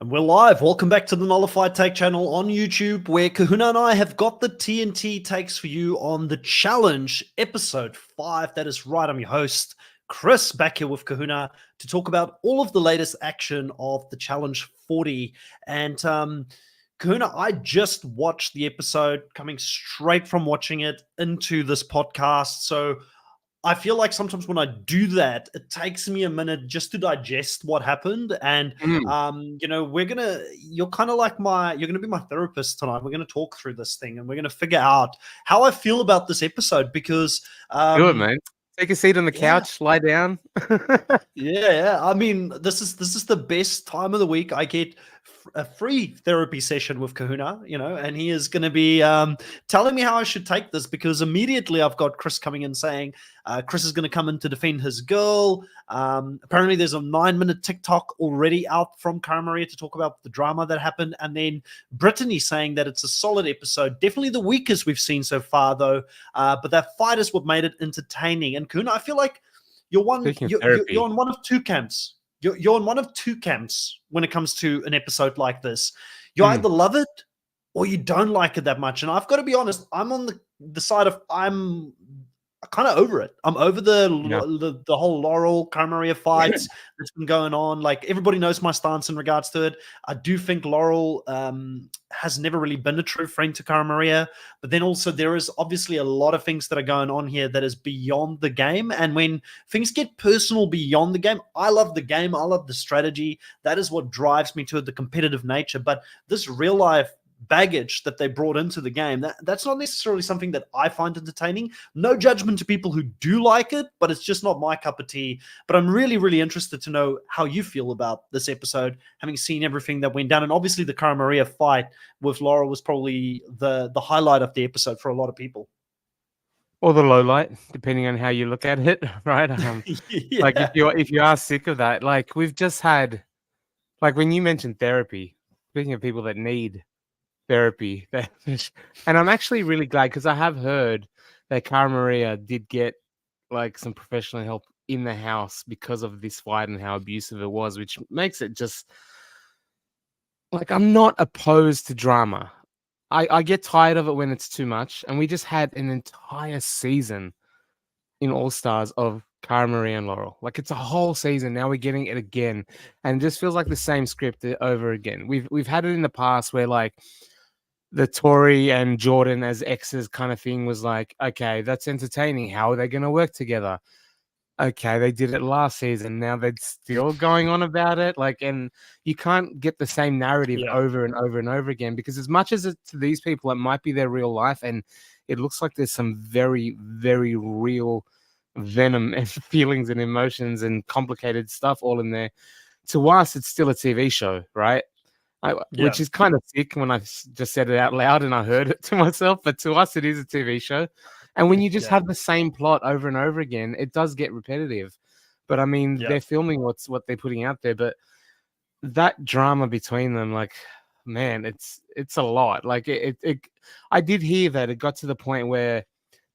And we're live. Welcome back to the Nullified Take channel on YouTube, where Kahuna and I have got the TNT takes for you on the challenge, episode 5. That is right. I'm your host, Chris, back here with Kahuna to talk about all of the latest action of the challenge 40. And Kahuna, I just watched the episode, coming straight from watching it into this podcast. So I feel like sometimes when I do that, it takes me a minute just to digest what happened. And, you're kind of like you're going to be my therapist tonight. We're going to talk through this thing and we're going to figure out how I feel about this episode because. Good, man. Take a seat on the couch, lie down. Yeah. I mean, this is the best time of the week. I get a free therapy session with Kahuna, and he is going to be telling me how I should take this because immediately I've got Chris coming in saying Chris is going to come in to defend his girl. Apparently there's a 9-minute TikTok already out from Cara Maria to talk about the drama that happened. And then Brittany saying that it's a solid episode. Definitely the weakest we've seen so far, though. But that fight is what made it entertaining. And Kahuna, I feel like you're on one of two camps. You're on one of two camps when it comes to an episode like this. You either love it or you don't like it that much. And I've got to be honest, I'm on the side of I'm kind of over it. I'm over the whole Laurel Cara Maria fights that's been going on. Like, everybody knows my stance in regards to it. I do think Laurel has never really been a true friend to Cara Maria, but then also there is obviously a lot of things that are going on here that is beyond the game. And when things get personal beyond the game, I love the game. I love the strategy. That is what drives me to the competitive nature. But this real life baggage that they brought into the game, that's not necessarily something that I find entertaining. No judgment to people who do like it, but it's just not my cup of tea. But I'm really, really interested to know how you feel about this episode, having seen everything that went down. And obviously the Cara Maria fight with Laurel was probably the highlight of the episode for a lot of people. Or the low light, depending on how you look at it, right? Like if you are sick of that, like we've just had, like when you mentioned therapy, speaking of people that need therapy, and I'm actually really glad because I have heard that Cara Maria did get like some professional help in the house because of this fight and how abusive it was, which makes it just like, I'm not opposed to drama. I get tired of it when it's too much, and we just had an entire season in All Stars of Cara Maria and Laurel. Like, it's a whole season. Now we're getting it again, and it just feels like the same script over again. We've had it in the past where like the Tori and Jordan as exes kind of thing was like, okay, that's entertaining. How are they going to work together? Okay, they did it last season. Now they're still going on about it. Like, and you can't get the same narrative over and over and over again, because as much as to these people, it might be their real life. And it looks like there's some very, very real venom and feelings and emotions and complicated stuff all in there. To us, it's still a TV show, right? Which is kind of sick when I just said it out loud and I heard it to myself. But to us, it is a TV show. And when you just have the same plot over and over again, it does get repetitive. But I mean, they're filming what they're putting out there. But that drama between them, like, man, it's a lot. Like I did hear that it got to the point where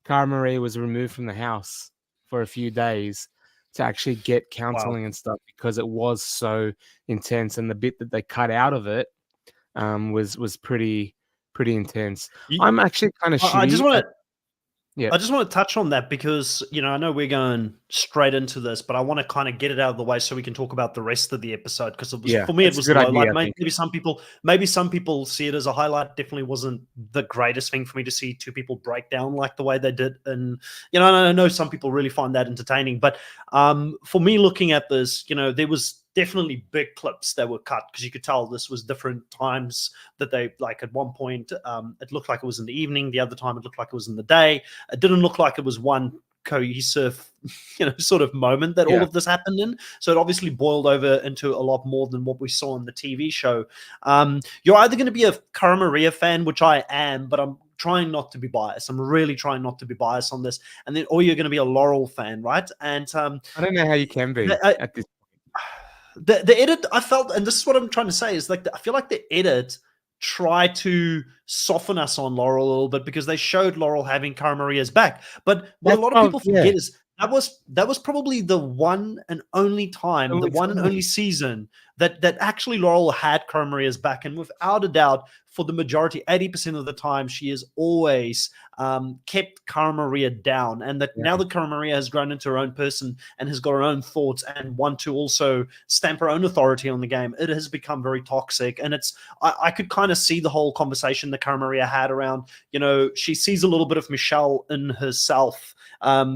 Cara Maria was removed from the house for a few days to actually get counseling and stuff, because it was so intense, and the bit that they cut out of it was pretty intense. I'm actually kind of I just want to touch on that because, I know we're going straight into this, but I want to kind of get it out of the way so we can talk about the rest of the episode, because for me it was a low light. Maybe some people see it as a highlight. Definitely wasn't the greatest thing for me to see two people break down like the way they did, and I know some people really find that entertaining, but for me, looking at this, there was definitely big clips that were cut, because you could tell this was different times that they, like, at one point it looked like it was in the evening, the other time it looked like it was in the day. It didn't look like it was one cohesive sort of moment that all of this happened in. So it obviously boiled over into a lot more than what we saw in the TV show. You're either going to be a Cara Maria fan, which I am, but I'm trying not to be biased. I'm really trying not to be biased on this. And then, or you're going to be a Laurel fan, right? And I don't know how you can be at this. The edit, I felt, and this is what I'm trying to say, is like I feel like the edit tried to soften us on Laurel a little bit, because they showed Laurel having Cara Maria's back. But what a lot of people forget is that was probably the one and only time, the one and only season that actually Laurel had Cara Maria's back, and without a doubt, for the majority, 80% of the time, she has always kept Cara Maria down, and that now that Cara Maria has grown into her own person and has got her own thoughts and want to also stamp her own authority on the game, it has become very toxic. And I could kind of see the whole conversation that Cara Maria had around, she sees a little bit of Michele in herself,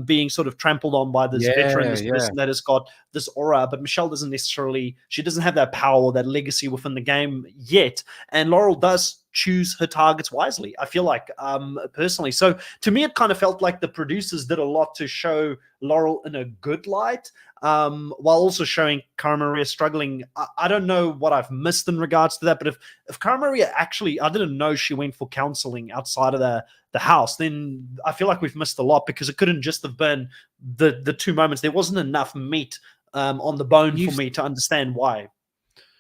being sort of trampled on by this veteran, this person that has got this aura, but Michele doesn't necessarily, she doesn't have that power or that legacy within the game yet. And Laurel does choose her targets wisely, I feel like, personally. So to me, it kind of felt like the producers did a lot to show Laurel in a good light, while also showing Cara Maria struggling. I don't know what I've missed in regards to that, but if Cara Maria actually, I didn't know she went for counseling outside of the house, then I feel like we've missed a lot, because it couldn't just have been the 2 moments. There wasn't enough meat on the bone for me to understand why.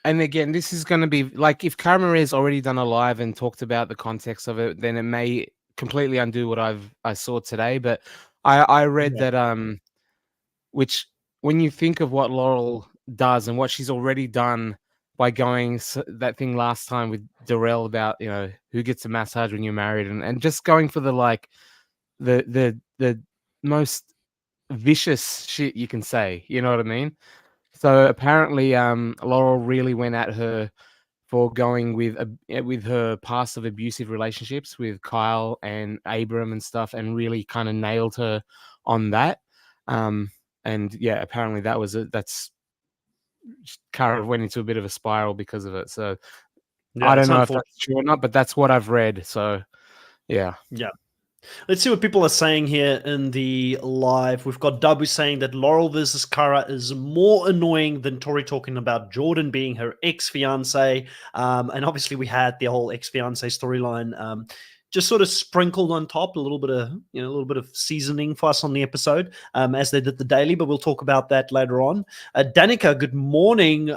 And again, this is going to be like, if Cara Maria's already done a live and talked about the context of it, then it may completely undo what I saw today. But I read that which, when you think of what Laurel does and what she's already done by going that thing last time with Darrell about, who gets a massage when you're married, and just going for the most vicious shit you can say, you know what I mean? So apparently, Laurel really went at her for going with her past of abusive relationships with Kyle and Abram and stuff, and really kind of nailed her on that. And yeah, apparently that's Cara went into a bit of a spiral because of it. So I don't know if that's true or not, but that's what I've read. So yeah. Let's see what people are saying here in the live. We've got Dabu saying that Laurel versus Cara is more annoying than Tori talking about Jordan being her ex-fiance. And obviously we had the whole ex-fiance storyline just sort of sprinkled on top, a little bit of seasoning for us on the episode, as they did the daily, but we'll talk about that later on. Danica, good morning.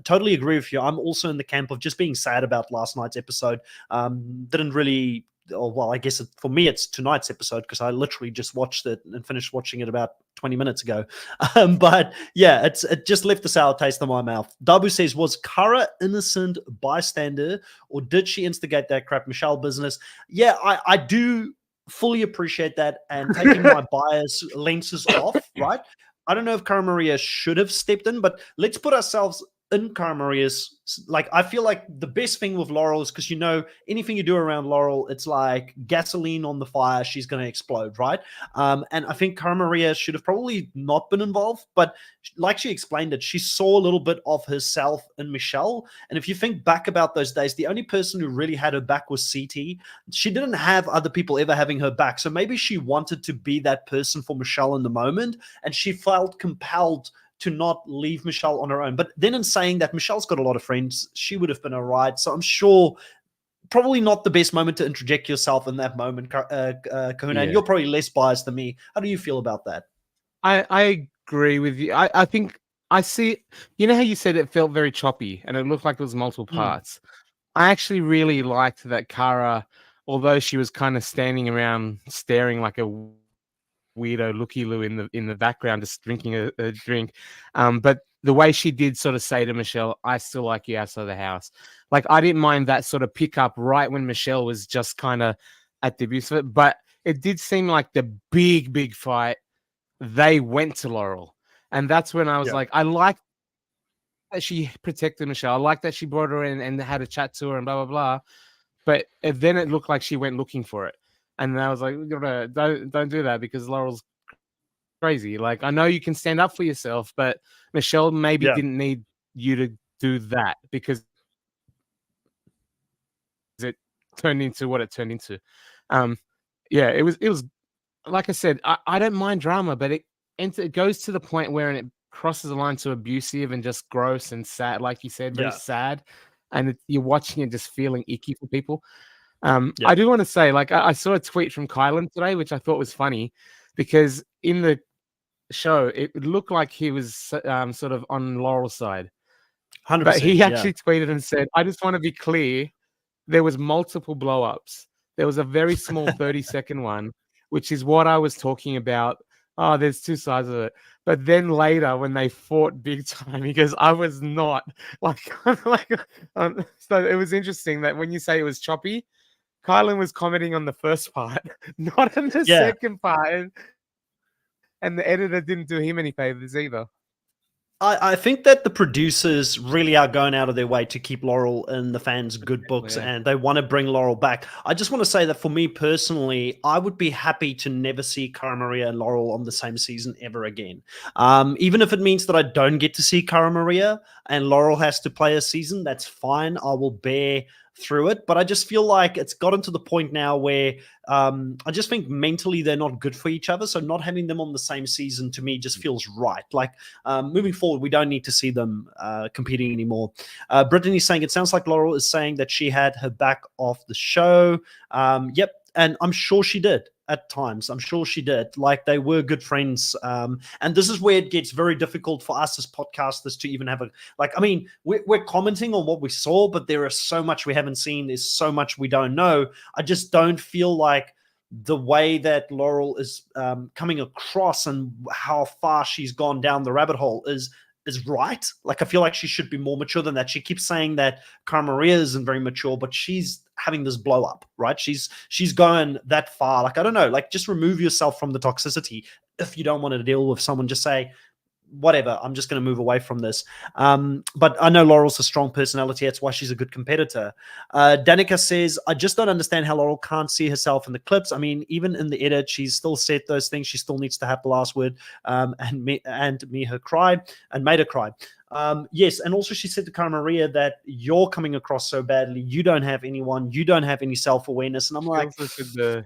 Totally agree with you. I'm also in the camp of just being sad about last night's episode. Didn't really... well, I guess for me, it's tonight's episode, because I literally just watched it and finished watching it about 20 minutes ago. But yeah, it just left a sour taste in my mouth. Dabu says, was Cara innocent bystander, or did she instigate that crap Michele business? Yeah, I do fully appreciate that, and taking my bias lenses off, right? I don't know if Cara Maria should have stepped in, but let's put ourselves in Cara Maria's, like, I feel like the best thing with Laurel is, because anything you do around Laurel, it's like gasoline on the fire, she's going to explode, right? And I think Cara Maria should have probably not been involved, but like she explained it, she saw a little bit of herself in Michele. And if you think back about those days, the only person who really had her back was CT. She didn't have other people ever having her back, so maybe she wanted to be that person for Michele in the moment, and she felt compelled to not leave Michele on her own. But then, in saying that, Michelle's got a lot of friends, she would have been all right. So I'm sure probably not the best moment to interject yourself in that moment, Kahuna. And you're probably less biased than me. How do you feel about that? I agree with you. I think I see, how you said it felt very choppy and it looked like there was multiple parts. I actually really liked that Cara, although she was kind of standing around staring like a weirdo looky-loo in the background, just drinking a drink, but the way she did sort of say to Michele, I still like you outside the house. Like, I didn't mind that sort of pickup right when Michele was just kind of at the abuse of it, but it did seem like the big fight, they went to Laurel. And that's when I was like, I like that she protected Michele. I like that she brought her in and had a chat to her and blah, blah, blah. But then it looked like she went looking for it. And I was like, don't do that, because Laurel's crazy. Like, I know you can stand up for yourself, but Michele maybe didn't need you to do that, because it turned into what it turned into. It was like I said, I don't mind drama, but it goes to the point where it crosses the line to abusive and just gross and sad, like you said, very sad. And you're watching it just feeling icky for people. I do want to say, like, I saw a tweet from Kylan today, which I thought was funny, because in the show, it looked like he was sort of on Laurel's side. 100%, but he actually tweeted and said, I just want to be clear, there was multiple blow-ups. There was a very small 30-second one, which is what I was talking about oh, there's two sides of it. But then later, when they fought big time, he goes, "I was not like, like." So it was interesting that when you say it was choppy, Kylan was commenting on the first part, not on the Yeah. second part, and the editor didn't do him any favors either. I think that the producers really are going out of their way to keep Laurel in the fans' good books, Yeah. and they want to bring Laurel back. I just want to say that for me personally, I would be happy to never see Cara Maria and Laurel on the same season ever again. Even if it means that I don't get to see Cara Maria and Laurel has to play a season, that's fine. I will bear through it. But I just feel like it's gotten to the point now where I just think mentally they're not good for each other. So not having them on the same season to me just feels right. Like moving forward, we don't need to see them competing anymore. Brittany's saying it sounds like Laurel is saying that she had her back off the show. Yep. And I'm sure she did at times. I'm sure she did. Like they were good friends. And this is where it gets very difficult for us as podcasters to even have a, like, I mean, we're commenting on what we saw, but there is so much we haven't seen. There's so much we don't know. I just don't feel like the way that Laurel is coming across and how far she's gone down the rabbit hole is right. Like I feel like she should be more mature than that. She keeps saying that Cara Maria isn't very mature, but she's having this blow up, right? She's going that far. Like I don't know, like just remove yourself from the toxicity. If you don't want to deal with someone, just say, whatever, I'm just going to move away from this. But I know Laurel's a strong personality. That's why she's a good competitor. Danica says, I just don't understand how Laurel can't see herself in the clips. I mean, even in the edit, she's still said those things. She still needs to have the last word and me her cry and made her cry. Yes, and also she said to Cara Maria that you're coming across so badly. You don't have anyone. You don't have any self-awareness. And I'm She like, also said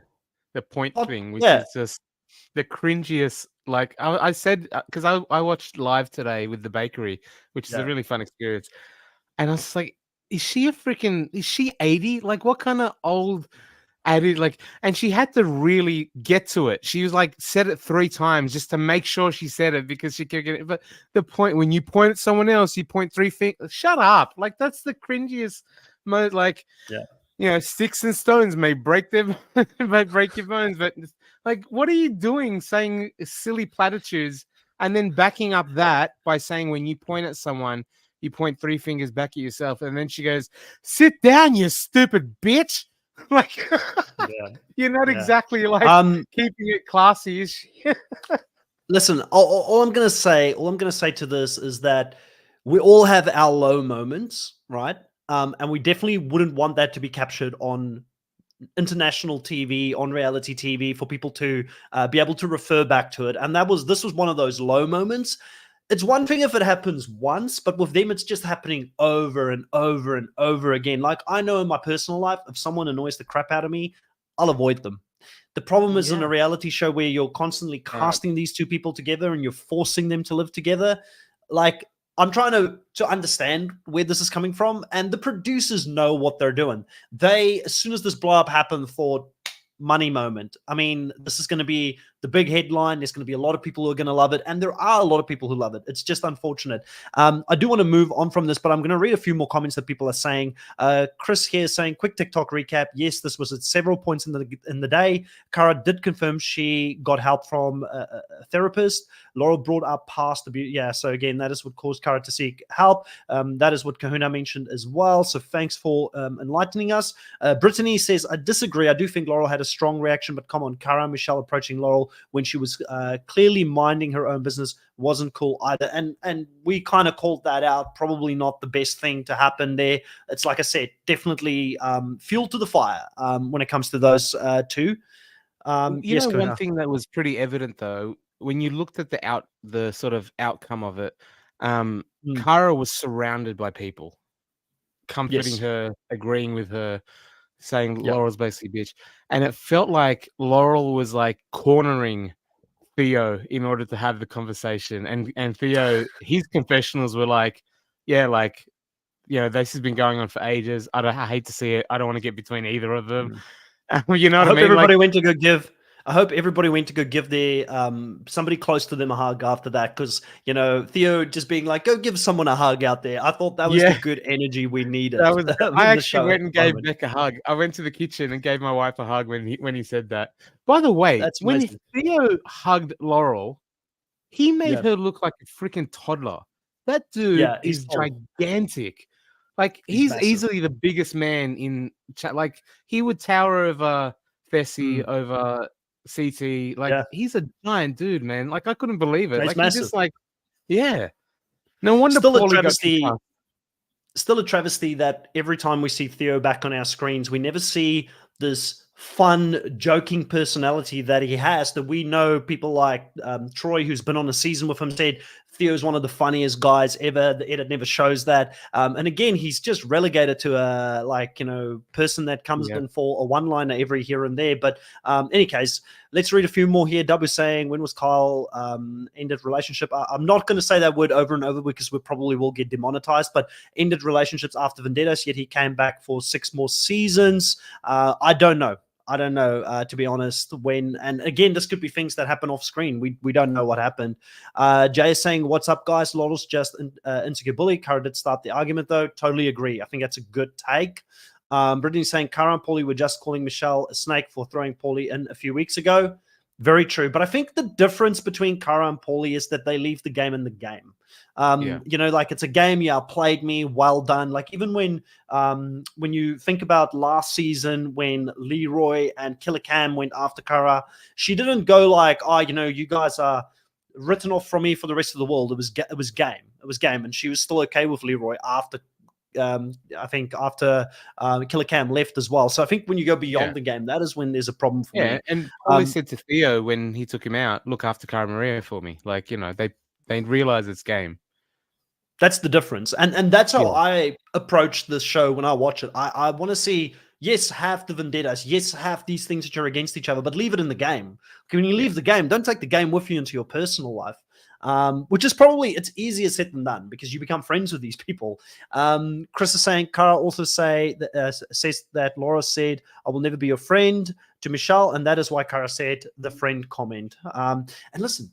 the point thing, which yeah, is just the cringiest. Like I said, because I watched live today with the bakery, which is a yeah, really fun experience, and I was like, is she 80? Like, what kind of old added, like, and she had to really get to it. She was like, said it 3 times just to make sure she said it because she kept getting it. But the point, when you point at someone else, you point 3 fingers. Shut up. Like, that's the cringiest mode. Like, yeah. sticks and stones may break them, may break your bones. But like, what are you doing saying silly platitudes and then backing up that by saying when you point at someone, you point 3 fingers back at yourself. And then she goes, sit down, you stupid bitch. Like, Yeah, you're not yeah. exactly like keeping it classy, is she? Listen, all I'm gonna say to this is that we all have our low moments, right? And we definitely wouldn't want that to be captured on international TV, on reality TV, for people to be able to refer back to it. And this was one of those low moments. It's one thing if it happens once, but with them, it's just happening over and over and over again. Like I know in my personal life, if someone annoys the crap out of me, I'll avoid them. The problem is in a Yeah. reality show where you're constantly casting these two people together and you're forcing them to live together. Like I'm trying to understand where this is coming from, and the producers know what they're doing. They, as soon as this blow up happened, thought money moment. I mean, this is going to be the big headline. There's going to be a lot of people who are going to love it, and there are a lot of people who love it. It's just unfortunate. I do want to move on from this, but I'm going to read a few more comments that people are saying. Chris here is saying, quick TikTok recap. Yes, this was at several points in the day. Cara did confirm she got help from a therapist. Laurel brought up past abuse. Yeah, so again, that is what caused Cara to seek help. That is what Kahuna mentioned as well. So thanks for enlightening us. Brittany says, I disagree. I do think Laurel had a strong reaction, but come on, Kahuna and Michele approaching Laurel when she was clearly minding her own business wasn't cool either. And we kind of called that out. Probably not the best thing to happen there. It's like I said, definitely fuel to the fire when it comes to those two. Yes, One Kahuna. thing that was pretty evident though, when you looked at the sort of outcome of it, Cara was surrounded by people, comforting Yes. her, agreeing with her, saying Yep. Laurel's basically bitch. And it felt like Laurel was like cornering Theo in order to have the conversation. And Theo, his confessionals were like, yeah, like, this has been going on for ages. I hate to see it. I don't want to get between either of them. Mm. You know I what I hope mean? Like, everybody went to go give. I hope everybody went to go give their somebody close to them a hug after that, because Theo just being like, go give someone a hug out there. I thought that was the Yeah. good energy we needed That was. I in the actually show at went and the gave moment. Beck a hug. I went to the kitchen and gave my wife a hug when he said that. By the way, That's when amazing. Theo hugged Laurel, he made Yeah, her look like a freaking toddler. That dude yeah, he's is tall. gigantic. Like He's he's massive. easily the biggest man in chat. Like he would tower over Fessy, Mm, over CT. Like yeah, he's a giant dude, man. Like I couldn't believe it. he's Like he massive. just yeah. No wonder Still a Paulie got kicked travesty. out. Still a travesty that every time we see Theo back on our screens, we never see this fun, joking personality that he has. That we know people like Troy, who's been on a season with him, said Theo's one of the funniest guys ever. The edit never shows that. And again, he's just relegated to a person that comes Yeah. in for a one-liner every here and there. But any case, let's read a few more here. Dub is saying, when was Kyle ended relationship? I'm not going to say that word over and over because we probably will get demonetized, but ended relationships after Vendettas, yet he came back for 6 more seasons. I don't know. To be honest, when, and again, this could be things that happen off screen. We don't know what happened. Jay is saying, what's up, guys? Laurel's just insecure bully. Cara did start the argument, though. Totally agree. I think that's a good take. Brittany's saying, Cara and Paulie were just calling Michele a snake for throwing Paulie in a few weeks ago. Very true. But I think the difference between Cara and Paulie is that they leave the game in the game. Like it's a game, you outplayed me, well done. Like even when you think about last season when Leroy and Killer Cam went after Cara, she didn't go like, oh, you guys are written off from me for the rest of the world. It was game. It was game. And she was still okay with Leroy after I think after Killer Cam left as well. So I think when you go beyond the game, that is when there's a problem for me. And Paulie said to Theo when he took him out, look after Cara Maria for me. Like, they realize it's game. That's the difference. And that's how I approach this show when I watch it. I want to see, yes, have the vendettas. Yes, have these things that are against each other, but leave it in the game. When you leave the game, don't take the game with you into your personal life. Which is probably, it's easier said than done because you become friends with these people. Chris is saying, Cara also says that Laura said, I will never be your friend to Michele. And that is why Cara said the friend comment. And listen,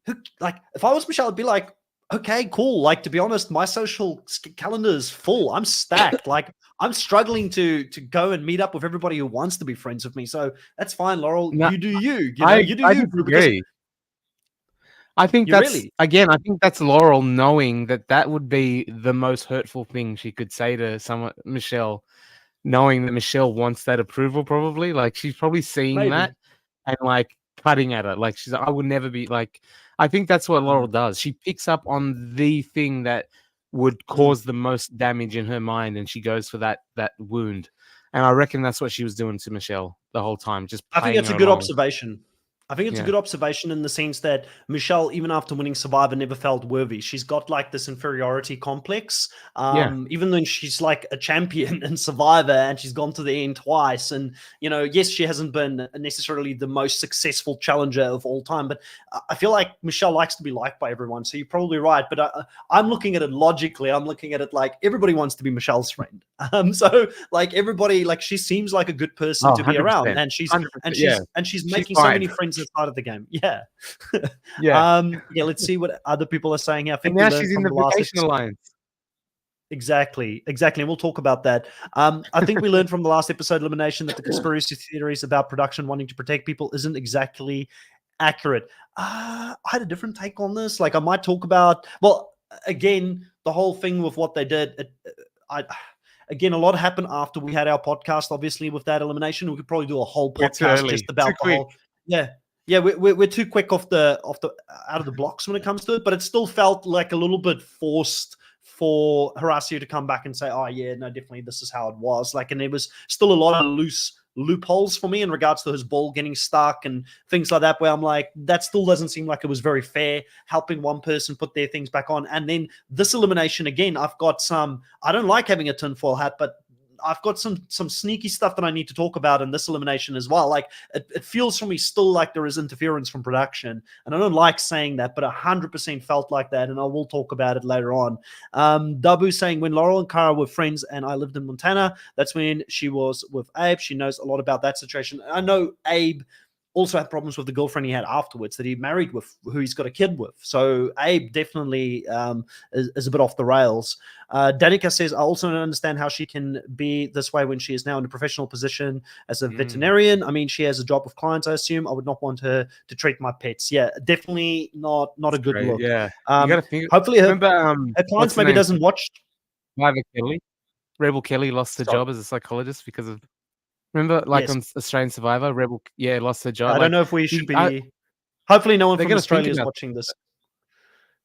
if I was Michele, I'd be like, okay, cool. Like, to be honest, my social calendar is full. I'm stacked. Like, I'm struggling to go and meet up with everybody who wants to be friends with me. So that's fine, Laurel. No, you do you. I You do you. disagree. I think I think that's Laurel knowing that would be the most hurtful thing she could say to Michele, knowing that Michele wants that approval. Probably, like she's probably seeing that and like cutting at it. Like she's like, I would never be like. I think that's what Laurel does. She picks up on the thing that would cause the most damage in her mind, and she goes for that wound. And I reckon that's what she was doing to Michele the whole time. Just I think it's a good observation. I think it's a good observation in the sense that Michele, even after winning Survivor, never felt worthy. She's got like this inferiority complex, even though she's like a champion in Survivor and she's gone to the end twice. And, yes, she hasn't been necessarily the most successful challenger of all time, but I feel like Michele likes to be liked by everyone. So you're probably right. But I'm looking at it logically. I'm looking at it like everybody wants to be Michele's friend. So like everybody, like she seems like a good person to be around, and she's making so many friends outside of the game. Yeah. Let's see what other people are saying here. I think now she's in the Vacation Alliance. Exactly. And we'll talk about that. I think we learned from the last episode, Elimination, that the conspiracy theories about production wanting to protect people isn't exactly accurate. I had a different take on this. Like I might talk about, well, again, the whole thing with what they did. Again, a lot happened after we had our podcast, obviously, with that elimination. We could probably do a whole podcast just about the whole. Yeah, we're too quick out of the blocks when it comes to it, but it still felt like a little bit forced for Horacio to come back and say, oh yeah, no, definitely this is how it was. Like, and there was still a lot of loose loopholes for me in regards to his ball getting stuck and things like that, where I'm like, that still doesn't seem like it was very fair, helping one person put their things back on. And then this elimination, again, I don't like having a tinfoil hat, but I've got some sneaky stuff that I need to talk about in this elimination as well. Like it feels for me still like there is interference from production, and I don't like saying that, but 100% felt like that, and I will talk about it later on. Dabu saying, when Laurel and Cara were friends and I lived in Montana, that's when she was with Abe. She knows a lot about that situation. I know Abe also had problems with the girlfriend he had afterwards that he married with, who he's got a kid with. So Abe definitely is a bit off the rails. Danica says, I also don't understand how she can be this way when she is now in a professional position as a veterinarian. I mean, she has a job with clients, I assume. I would not want her to treat my pets. Yeah, definitely not a good look. Yeah, you got to think. Hopefully her clients what's maybe doesn't watch. Survivor Kelly. Rebel Kelly lost her job as a psychologist because of, remember, like Yes. on Australian Survivor, Rebel, lost her job. I don't know if we should be. Hopefully, no one from Australia is watching this.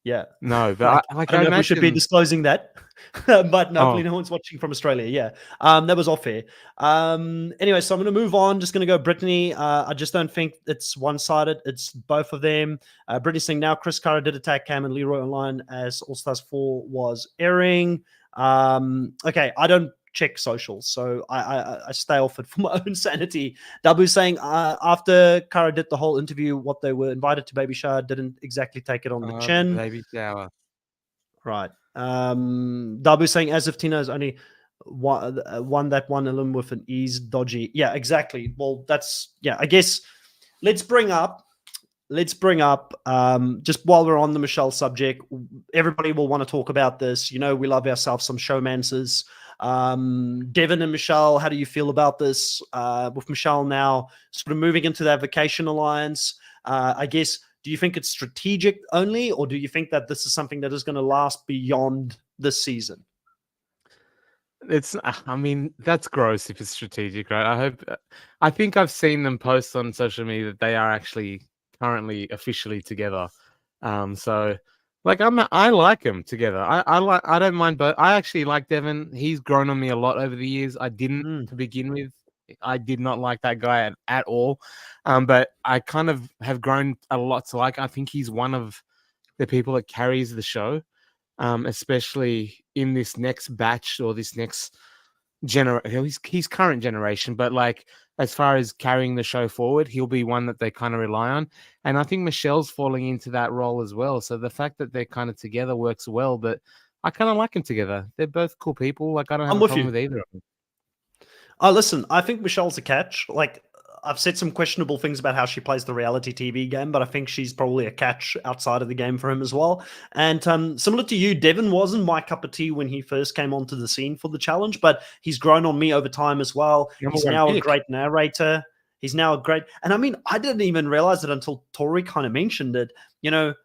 Yeah. No, but I don't know if we should be disclosing that, but hopefully no one's watching from Australia. Yeah. That was off air. Anyway, so I'm going to move on. Just going to go Brittany. I just don't think it's one-sided. It's both of them. Brittany saying now Chris Cara did attack Cam and Leroy online as All Stars 4 was airing. Okay, I don't check socials, so I stay off it for my own sanity. Dabu saying after Cara did the whole interview, what they were invited to baby shower didn't exactly take it on the chin. Baby shower, right? Dabu saying as if Tina is only one that one elim with an ease dodgy. Yeah, exactly. Well, that's I guess let's bring up just while we're on the Michele subject, everybody will want to talk about this. We love ourselves some showmances. Devin and Michele, how do you feel about this? With Michele now sort of moving into that vacation alliance, I guess, do you think it's strategic only, or do you think that this is something that is going to last beyond this season? I mean, that's gross if it's strategic, right? I think I've seen them post on social media that they are actually currently officially together. So like I like them together. I don't mind, but I actually like Devin. He's grown on me a lot over the years. I didn't to begin with. I did not like that guy at all. But I kind of have grown a lot to like. I think he's one of the people that carries the show, especially in this next batch or this next generation. He's current generation, but like as far as carrying the show forward, he'll be one that they kind of rely on. And I think Michele's falling into that role as well. So the fact that they're kind of together works well, but I kind of like them together. They're both cool people. Like I don't have a problem with either of them. Listen, I think Michelle's a catch. Like I've said some questionable things about how she plays the reality TV game, but I think she's probably a catch outside of the game for him as well. And similar to you, Devin wasn't my cup of tea when he first came onto the scene for the challenge, but he's grown on me over time as well. He's now a great narrator. He's now a great, and I mean, I didn't even realize it until Tori kind of mentioned it.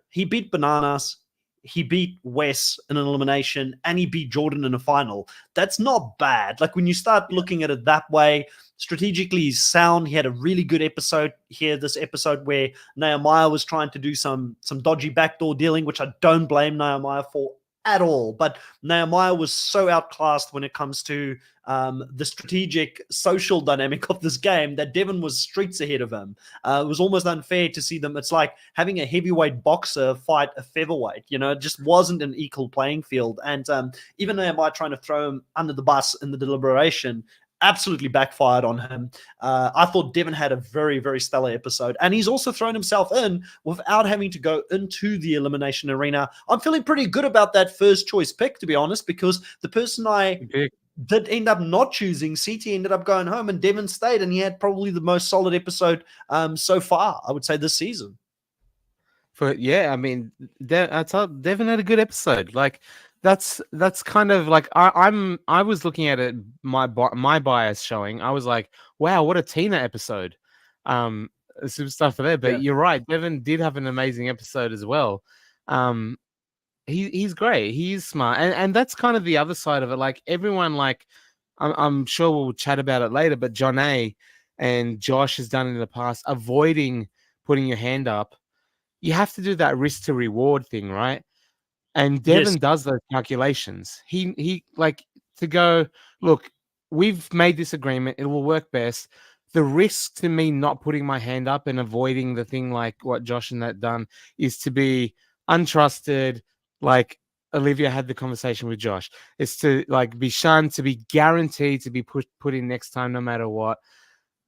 He beat Bananas. He beat Wes in an elimination, and he beat Jordan in a final. That's not bad. Like when you start looking at it that way, strategically he's sound. He had a really good episode here, this episode where Nehemiah was trying to do some dodgy backdoor dealing, which I don't blame Nehemiah for at all. But Nehemiah was so outclassed when it comes to the strategic social dynamic of this game that Devin was streets ahead of him. It was almost unfair to see them. It's like having a heavyweight boxer fight a featherweight. It just wasn't an equal playing field. And even Nehemiah trying to throw him under the bus in the deliberation absolutely backfired on him. I thought Devin had a very, very stellar episode, and he's also thrown himself in without having to go into the elimination arena. I'm feeling pretty good about that first choice pick, to be honest, because the person I did end up not choosing, CT, ended up going home, and Devin stayed, and he had probably the most solid episode so far, I would say, this season. I mean, Devin had a good episode. Like that's kind of like I was looking at it, my bias showing. I was like, wow, what a Tina episode. Some stuff there, but you're right. Devin did have an amazing episode as well. He's great. He's smart, and that's kind of the other side of it. Like everyone, like I'm sure we'll chat about it later, but John A. and Josh has done it in the past, avoiding putting your hand up. You have to do that risk to reward thing, right? And Devin does those calculations. He like to go, look, we've made this agreement. It will work best. The risk to me not putting my hand up and avoiding the thing like what Josh and that done is to be untrusted. Like Olivia had the conversation with Josh. It's to like be shunned, to be guaranteed to be put in next time no matter what.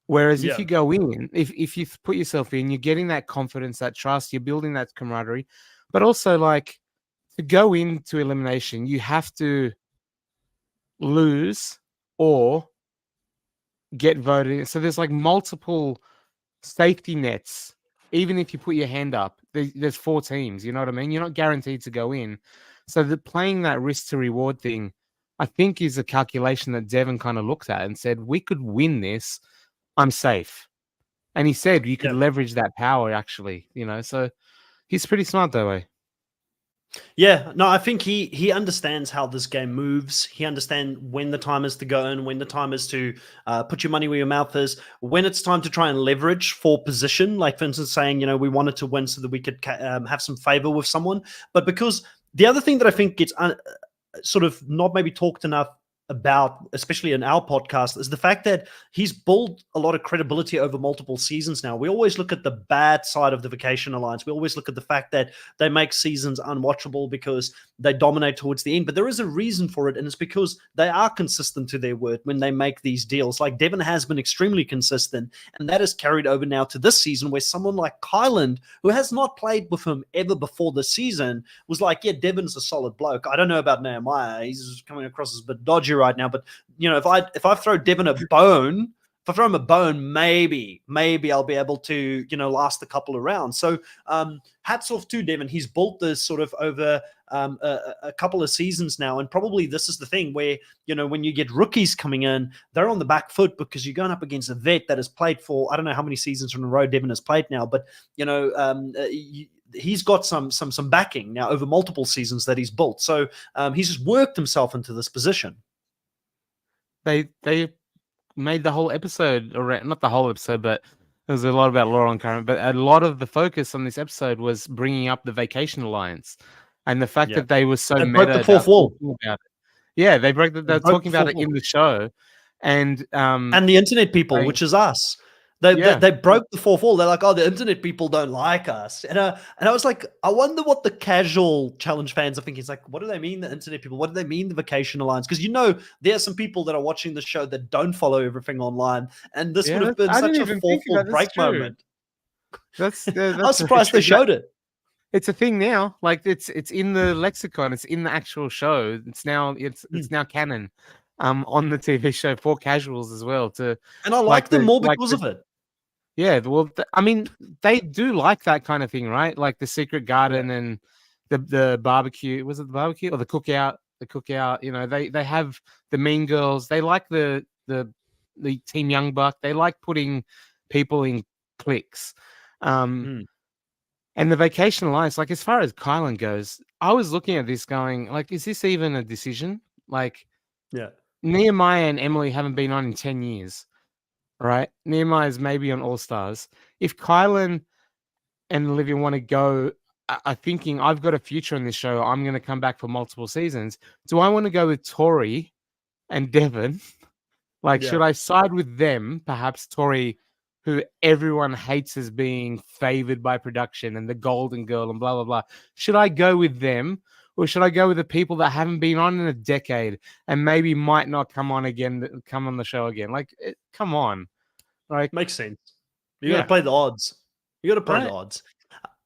Whereas if you go in, if you put yourself in, you're getting that confidence, that trust, you're building that camaraderie. But also, like, to go into elimination, you have to lose or get voted. So there's like multiple safety nets. Even if you put your hand up, there's 4 teams. You know what I mean? You're not guaranteed to go in. So playing that risk to reward thing, I think, is a calculation that Devin kind of looked at and said, we could win this. I'm safe. And he said you could leverage that power, actually. So he's pretty smart that way. Yeah, no, I think he understands how this game moves. He understands when the time is to go in, when the time is to put your money where your mouth is, when it's time to try and leverage for position. Like, for instance, saying, we wanted to win so that we could have some favor with someone. But because the other thing that I think gets sort of not maybe talked enough about, especially in our podcast, is the fact that he's built a lot of credibility over multiple seasons now. We always look at the bad side of the Vacation Alliance. We always look at the fact that they make seasons unwatchable because they dominate towards the end. But there is a reason for it, and it's because they are consistent to their word when they make these deals. Like, Devin has been extremely consistent, and that is carried over now to this season, where someone like Kyland, who has not played with him ever before this season, was like, yeah, Devin's a solid bloke. I don't know about Nehemiah. He's coming across as a bit dodgy right now, but if I throw Devin a bone, if I throw him a bone, maybe I'll be able to last a couple of rounds. So hats off to Devin. He's built this sort of over a couple of seasons now, and probably this is the thing where when you get rookies coming in, they're on the back foot because you're going up against a vet that has played for, I don't know how many seasons in a row Devin has played now, but he's got some backing now over multiple seasons that he's built. So he's just worked himself into this position. They made the whole episode, or not the whole episode, but there was a lot about Laurel and Cara. But a lot of the focus on this episode was bringing up the Vacation Alliance and the fact that they were so meta broke the fourth wall about it. Yeah, they broke. They're talking about it in the show, and the internet people, which is us. They broke the fourth wall. They're like, oh, the internet people don't like us. And I was like, I wonder what the casual challenge fans are thinking. It's like, what do they mean, the internet people? What do they mean, the Vacation Alliance? Because there are some people that are watching the show that don't follow everything online. And this would have been such a fourth wall break moment. That's I was surprised they showed it. It's a thing now. Like, it's in the lexicon. It's in the actual show. It's now canon on the TV show for casuals as well. And I like them more because of it. Yeah, well, I mean, they do like that kind of thing, right? Like the secret garden and the barbecue. Was it the barbecue or the cookout? The cookout. They have the Mean Girls. They like the Team Young Buck. They like putting people in cliques. And the Vacation Alliance, like, as far as Kyland goes, I was looking at this going, like, is this even a decision? Like, Nehemiah and Emily haven't been on in 10 years. Right, Nehemiah's maybe on All Stars. If Kylan and Olivia want to go, are thinking, I've got a future in this show, I'm going to come back for multiple seasons. Do I want to go with Tori and Devin? Like, should I side with them? Perhaps Tori, who everyone hates as being favored by production and the golden girl and blah, blah, blah. Should I go with them? Or should I go with the people that haven't been on in a decade and maybe might not come on the show again? Like, come on. Like, makes sense. You got to play the odds. The odds.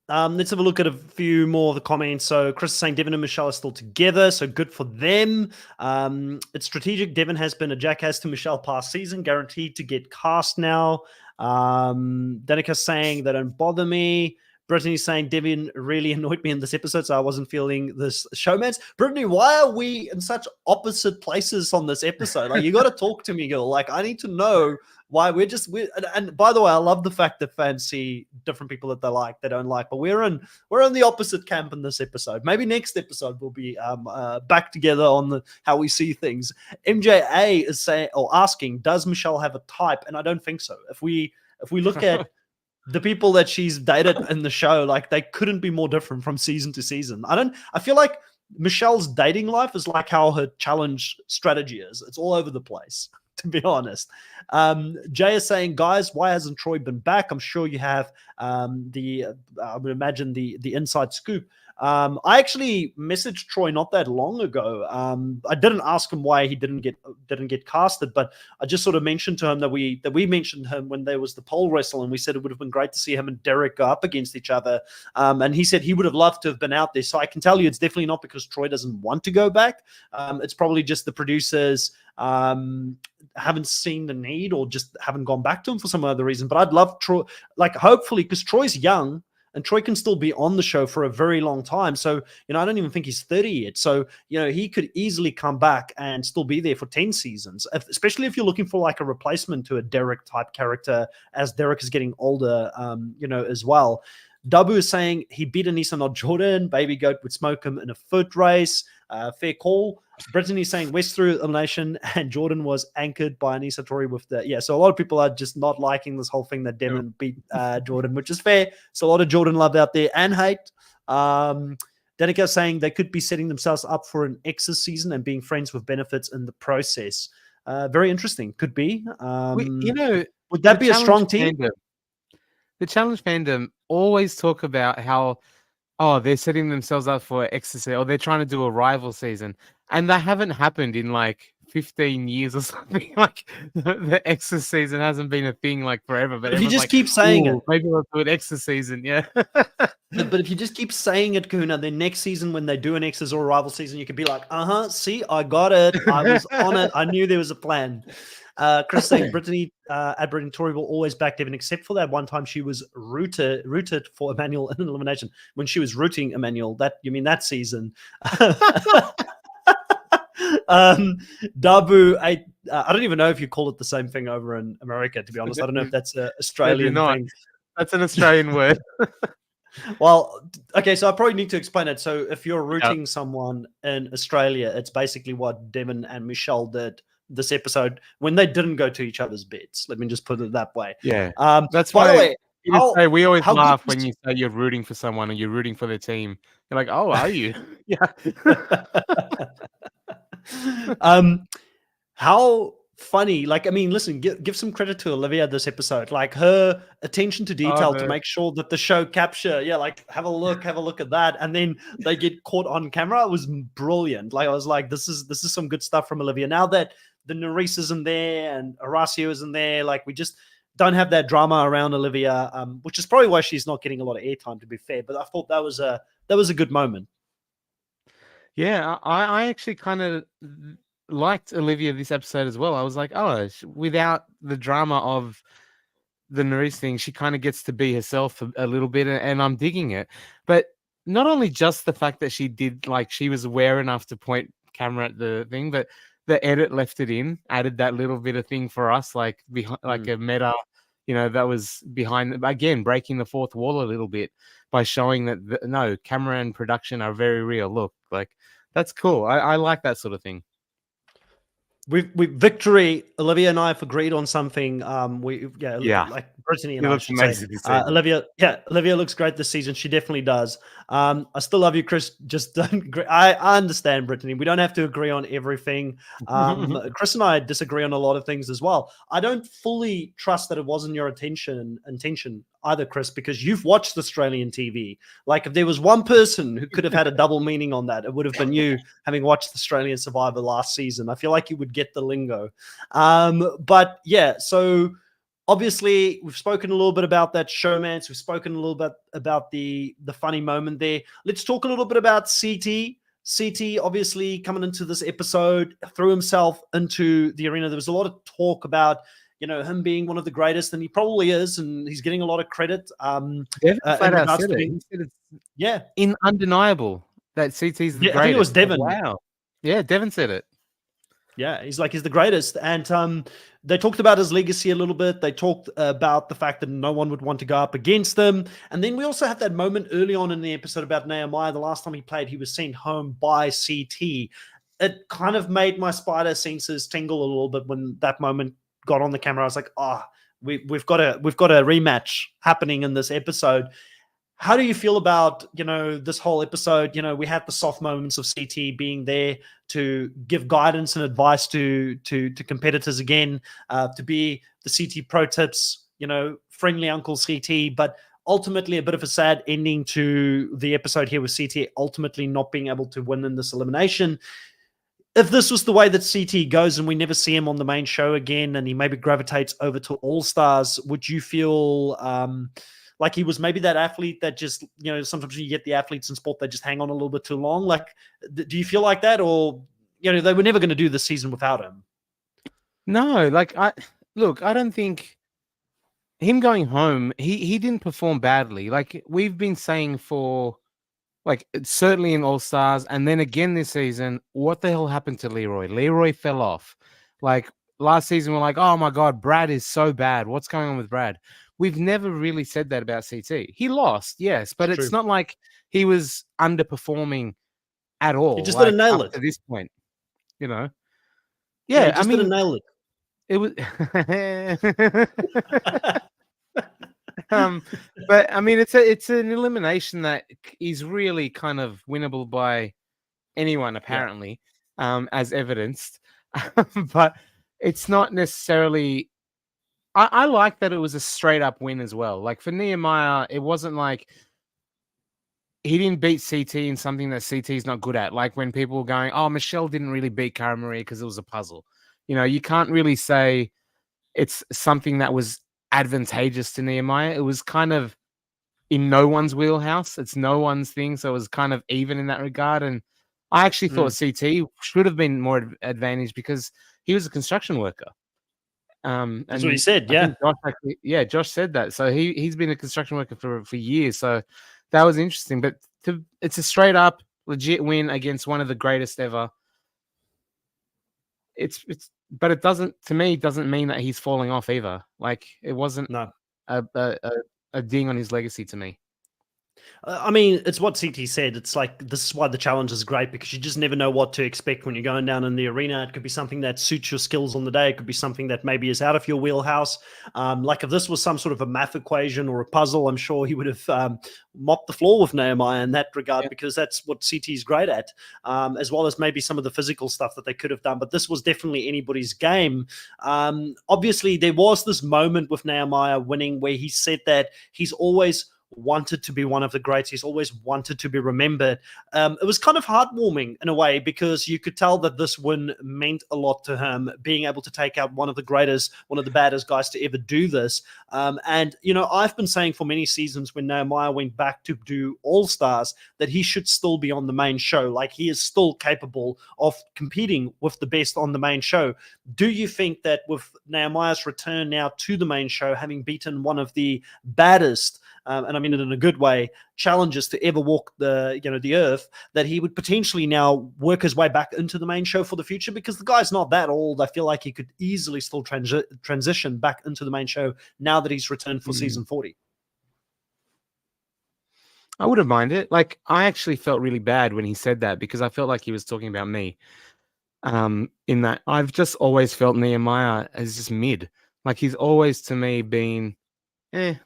Let's have a look at a few more of the comments. So Chris is saying Devin and Michele are still together, so good for them. It's strategic. Devin has been a jackass to Michele past season, guaranteed to get cast now. Danica saying they don't bother me. Brittany saying Devin really annoyed me in this episode, so I wasn't feeling this showmance. Brittany, why are we in such opposite places on this episode? Like, you got to talk to me, girl. Like, I need to know why and by the way, I love the fact that fans see different people that they like, they don't like, but we're in the opposite camp in this episode. Maybe next episode we'll be back together on how we see things. MJA is saying or asking, does Michele have a type? And I don't think so. If we look at the people that she's dated in the show, like, they couldn't be more different from season to season. I feel like Michelle's dating life is like how her challenge strategy is. It's all over the place, to be honest. Jay is saying, guys, why hasn't Troy been back? I'm sure you have I would imagine the inside scoop. I actually messaged Troy not that long ago. I didn't ask him why he didn't get casted, but I just sort of mentioned to him that we mentioned him when there was the pole wrestle, and we said it would have been great to see him and Derek go up against each other. And he said he would have loved to have been out there. So I can tell you, it's definitely not because Troy doesn't want to go back. It's probably just the producers haven't seen the need or just haven't gone back to him for some other reason. But I'd love Troy, like hopefully, because Troy's young and Troy can still be on the show for a very long time. So, I don't even think he's 30 yet. So, he could easily come back and still be there for 10 seasons, especially if you're looking for like a replacement to a Derek type character as Derek is getting older, as well. Dabu is saying he beat Anissa, not Jordan. Baby Goat would smoke him in a foot race. Fair call. Brittany saying West through elimination, and Jordan was anchored by Anissa Tori with the So a lot of people are just not liking this whole thing that Devin beat Jordan, which is fair. It's a lot of Jordan love out there and hate. Danica saying they could be setting themselves up for an exes season and being friends with benefits in the process. Very interesting. Could be. Would that be a strong team? The challenge fandom always talk about how, they're setting themselves up for ecstasy, or they're trying to do a rival season, and that haven't happened in like 15 years or something. Like the Exorcist season hasn't been a thing like forever. But if you just keep saying it, maybe we'll do an Exorcist season, yeah. But if you just keep saying it, Kahuna, then next season when they do an Exorcist or a rival season, you could be like, see, I got it. I was on it. I knew there was a plan. Chris saying Brittany at Brittany Tori will always back Devin, except for that one time she was rooted for Emmanuel in an elimination. When she was rooting Emmanuel, that season. Dabu, I don't even know if you call it the same thing over in America, to be honest. I don't know if that's an Australian thing. That's an Australian word. Well, okay, so I probably need to explain it. So if you're rooting someone in Australia, it's basically what Devin and Michele did this episode when they didn't go to each other's beds. Let me just put it that way. Yeah. That's by the way, we always laugh when you say you're rooting for someone and you're rooting for their team. You're like, oh, are you? Yeah. How funny. Listen, give some credit to Olivia this episode. Like her attention to detail to make sure that the show capture, have a look at that. And then they get caught on camera. It was brilliant. Like I was like, this is some good stuff from Olivia. Now that the Nerys isn't there and Horacio isn't there, like we just don't have that drama around Olivia, which is probably why she's not getting a lot of airtime, to be fair. But I thought that was a good moment. Yeah, I actually kind of liked Olivia this episode as well. I was like, without the drama of the Nerys thing, she kind of gets to be herself a little bit, and I'm digging it. But not only just the fact that she did, like, she was aware enough to point camera at the thing, but the edit left it in, added that little bit of thing for us, like behind, like a meta, that was behind, again, breaking the fourth wall a little bit by showing that camera and production are very real. Look, like that's cool. I like that sort of thing. Victory. Olivia and I have agreed on something. Like Brittany and looks amazing. Olivia looks great this season. She definitely does. I still love you, Chris. Just don't agree. I understand, Brittany. We don't have to agree on everything. Chris and I disagree on a lot of things as well. I don't fully trust that it wasn't your intention either, Chris, because you've watched Australian TV. Like if there was one person who could have had a double meaning on that, it would have been you, having watched Australian Survivor last season. I feel like you would get the lingo. But yeah, so obviously we've spoken a little bit about that showmance. We've spoken a little bit about the funny moment there. Let's talk a little bit about CT. CT obviously coming into this episode threw himself into the arena. There was a lot of talk about him being one of the greatest, and he probably is, and he's getting a lot of credit. He said it's undeniable that CT's the greatest. I think it was Devin. Wow. Yeah, Devin said it. Yeah, he's the greatest. And they talked about his legacy a little bit. They talked about the fact that no one would want to go up against them. And then we also have that moment early on in the episode about Nehemiah. The last time he played, he was sent home by CT. It kind of made my spider senses tingle a little bit when that moment got on the camera. I was like, we've got a rematch happening in this episode. How do you feel about, this whole episode? We had the soft moments of CT being there to give guidance and advice to competitors again, to be the CT pro tips, friendly Uncle CT, but ultimately a bit of a sad ending to the episode here with CT ultimately not being able to win in this elimination. If this was the way that CT goes and we never see him on the main show again and he maybe gravitates over to All Stars, would you feel like he was maybe that athlete that just, sometimes you get the athletes in sport that just hang on a little bit too long? Like, do you feel like that? Or, they were never going to do this season without him? No, like I don't think him going home, he didn't perform badly. Like we've been saying for like certainly in All Stars, and then again this season, what the hell happened to Leroy? Leroy fell off. Like last season, we're like, oh my god, Brad is so bad. What's going on with Brad? We've never really said that about CT. He lost, yes, but It's it's true. not like he was underperforming at He all. just didn't Like nail up it. to this point, you know. Yeah, he Yeah, I just didn't mean, nail it. it was. Um, but I mean, it's an elimination that is really kind of winnable by anyone, Yeah, apparently, as evidenced. But it's not necessarily. I like that it was a straight up win as well. Like for Nehemiah, it wasn't like he didn't beat CT in something that CT is not good at. Like when people were going, "Oh, Michele didn't really beat Cara Maria because it was a puzzle." You know, you can't really say it's something that was advantageous to Nehemiah. It was kind of in no one's wheelhouse. It's no one's thing, so it was kind of even in that regard. And I actually thought CT should have been more advantaged because he was a construction worker. that's what he And said. I Yeah, think Josh actually, yeah, Josh said that. So he's been a construction worker for years. So that was interesting. But it's a straight up legit win against one of the greatest ever. But it doesn't, to me, it doesn't mean that he's falling off either. Like it wasn't no. a ding on his legacy to me. I mean, it's what CT said. It's like this is why the challenge is great because you just never know what to expect when you're going down in the arena. It could be something that suits your skills on the day. It could be something that maybe is out of your wheelhouse. Like if this was some sort of a math equation or a puzzle, I'm sure he would have mopped the floor with Nehemiah in that regard because that's what CT is great at, as well as maybe some of the physical stuff that they could have done. But this was definitely anybody's game. Obviously, there was this moment with Nehemiah winning where he said that he's always wanted to be one of the greats. He's always wanted to be remembered. It was kind of heartwarming in a way because you could tell that this win meant a lot to him, being able to take out one of the greatest, one of the baddest guys to ever do this. And, you know, I've been saying for many seasons when Nehemiah went back to do All Stars that he should still be on the main show. Like he is still capable of competing with the best on the main show. Do you think that with Nehemiah's return now to the main show, having beaten one of the baddest, and I mean it in a good way, challenges to ever walk the earth, that he would potentially now work his way back into the main show for the future? Because the guy's not that old. I feel like he could easily still transition back into the main show now that he's returned for season 40. I wouldn't mind it. Like I actually felt really bad when he said that because I felt like he was talking about me. In that I've just always felt Nehemiah as just mid. Like he's always to me been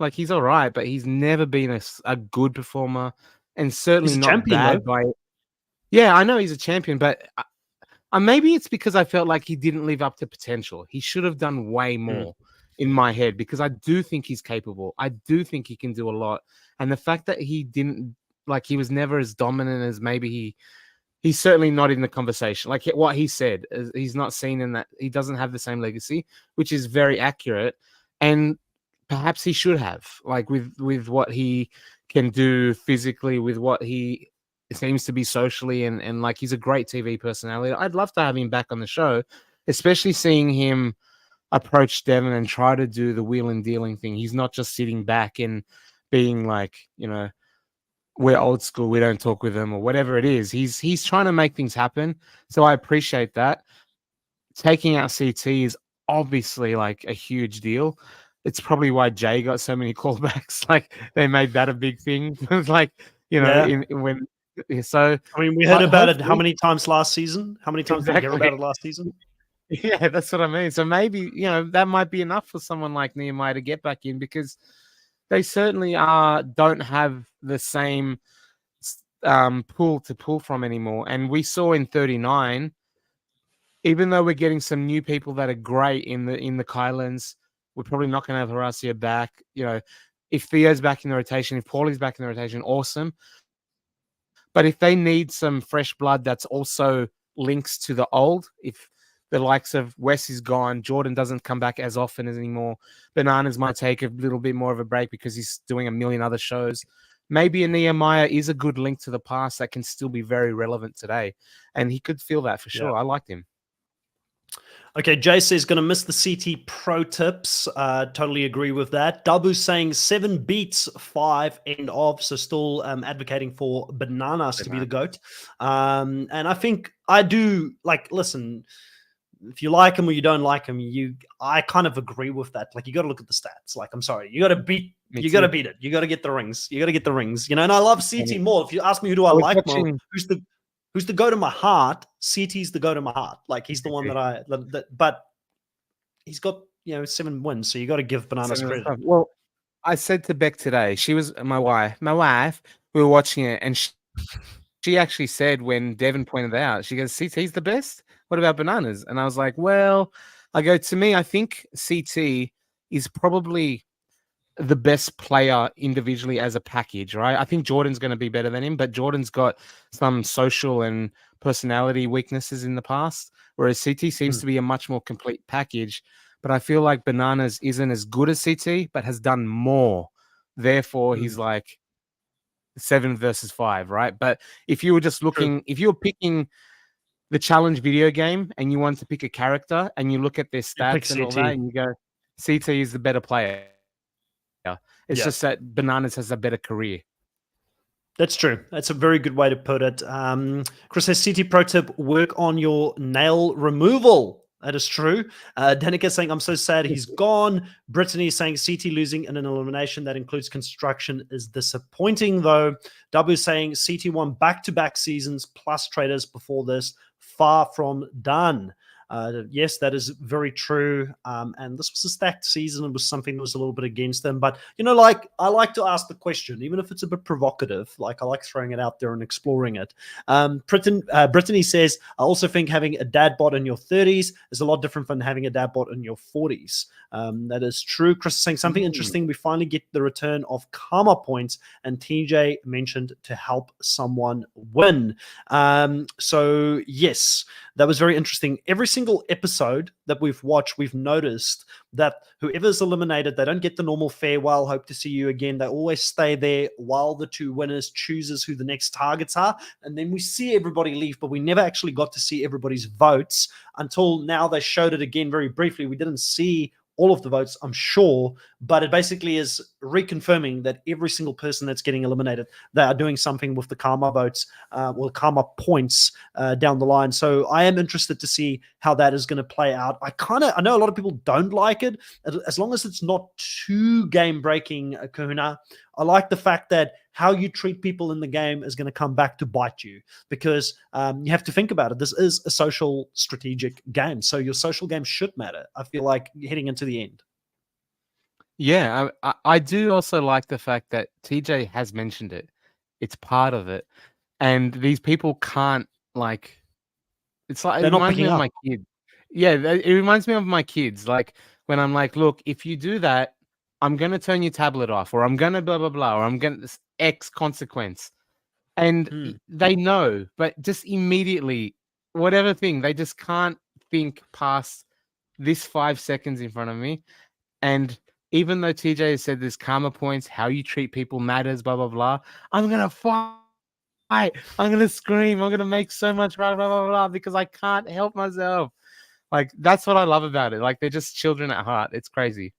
like he's all right, but he's never been a good performer and certainly He's a not champion though. bad by. Yeah, I know he's a champion, but maybe it's because I felt like he didn't live up to potential. He should have done way more in my head because I do think he's capable. I do think he can do a lot. And the fact that he didn't, like, he was never as dominant as maybe he's certainly not in the conversation. Like what he said, he's not seen in that. He doesn't have the same legacy, which is very accurate. And perhaps he should have, like with what he can do physically, with what he seems to be socially, and like he's a great TV personality. I'd love to have him back on the show, especially seeing him approach Devin and try to do the wheeling dealing thing. He's not just sitting back and being like, you know, we're old school, we don't talk with them or whatever it is. He's trying to make things happen. So I appreciate that. Taking out CT is obviously like a huge deal. It's probably why Jay got so many callbacks. Like they made that a big thing. Like, you know, Yeah. when so I mean, we heard about it how hopefully many times last season? How many times did we hear exactly. about it last season? Yeah, that's what I mean. So maybe, you know, that might be enough for someone like Nehemiah to get back in because they certainly don't have the same pool to pull from anymore. And we saw in 39, even though we're getting some new people that are great in the Kylands, we're probably not going to have Horacio back. You know, if Theo's back in the rotation, if Paulie's back in the rotation, awesome. But if they need some fresh blood that's also links to the old, if the likes of Wes is gone, Jordan doesn't come back as often as anymore, Bananas might take a little bit more of a break because he's doing a million other shows. Maybe a Nehemiah is a good link to the past that can still be very relevant today. And he could feel that for sure. Yeah. I liked him. Okay, Jay says going to miss the CT pro tips. Totally agree with that. Dabu saying 7 beats, 5 end of. So still advocating for Bananas to be the GOAT. And I think I do listen, if you like him or you don't like him, I kind of agree with that. Like, you got to look at the stats. Like, I'm sorry, you got to beat. You got to beat it. You got to get the rings. You got to get the rings. And I love CT more. If you ask me who do I like more, who's the go to my heart? CT's the go to my heart. Like, he's the one but he's got 7 wins, so you got to give Bananas credit. Well, I said to Beck today, she was my wife. We were watching it, and she actually said when Devin pointed out, she goes, "CT's the best. What about Bananas?" And I was like, "Well," I go, "To me, I think CT is probably the best player individually as a package, right? I think Jordan's going to be better than him, but Jordan's got some social and personality weaknesses in the past, whereas CT seems to be a much more complete package. But I feel like Bananas isn't as good as CT, but has done more. Therefore, he's like 7 versus 5, right? But if you were just looking, if you were picking the challenge video game and you want to pick a character and you look at their stats and all that, and you go, CT is the better player. It's just that Bananas has a better career. That's true. That's a very good way to put it. Chris says, CT pro tip, work on your nail removal. That is true. Danica saying, I'm so sad he's gone. Brittany saying, CT losing in an elimination that includes construction is disappointing, though. W saying, CT won back-to-back seasons plus traders before this. Far from done. Yes, that is very true. And this was a stacked season. It was something that was a little bit against them. But, I like to ask the question, even if it's a bit provocative. Like, I like throwing it out there and exploring it. Brittany says, I also think having a dad bod in your 30s is a lot different than having a dad bod in your 40s. That is true. Chris is saying something interesting. We finally get the return of karma points, and TJ mentioned to help someone win. So, yes, that was very interesting. Every single episode that we've watched, we've noticed that whoever's eliminated, they don't get the normal farewell, hope to see you again. They always stay there while the 2 winners chooses who the next targets are. And then we see everybody leave, but we never actually got to see everybody's votes until now. They showed it again very briefly. We didn't see all of the votes, I'm sure, but it basically is reconfirming that every single person that's getting eliminated, they are doing something with the karma votes, karma points down the line. So I am interested to see how that is going to play out. I know a lot of people don't like it, as long as it's not too game breaking, Kahuna. I like the fact that how you treat people in the game is going to come back to bite you, because you have to think about it. This is a social strategic game, so your social game should matter, I feel like, heading into the end. Yeah, I do also like the fact that TJ has mentioned it. It's part of it. And these people can't, it's like, it reminds me of my kids. Yeah, it reminds me of my kids. Like, when I'm like, look, if you do that, I'm going to turn your tablet off, or I'm going to blah, blah, blah, or I'm going to X consequence. And they know, but just immediately, whatever thing, they just can't think past this 5 seconds in front of me. And even though TJ has said there's karma points, how you treat people matters, blah, blah, blah, I'm going to fight. I'm going to scream. I'm going to make so much blah, blah, blah, blah, because I can't help myself. Like, that's what I love about it. Like, they're just children at heart. It's crazy.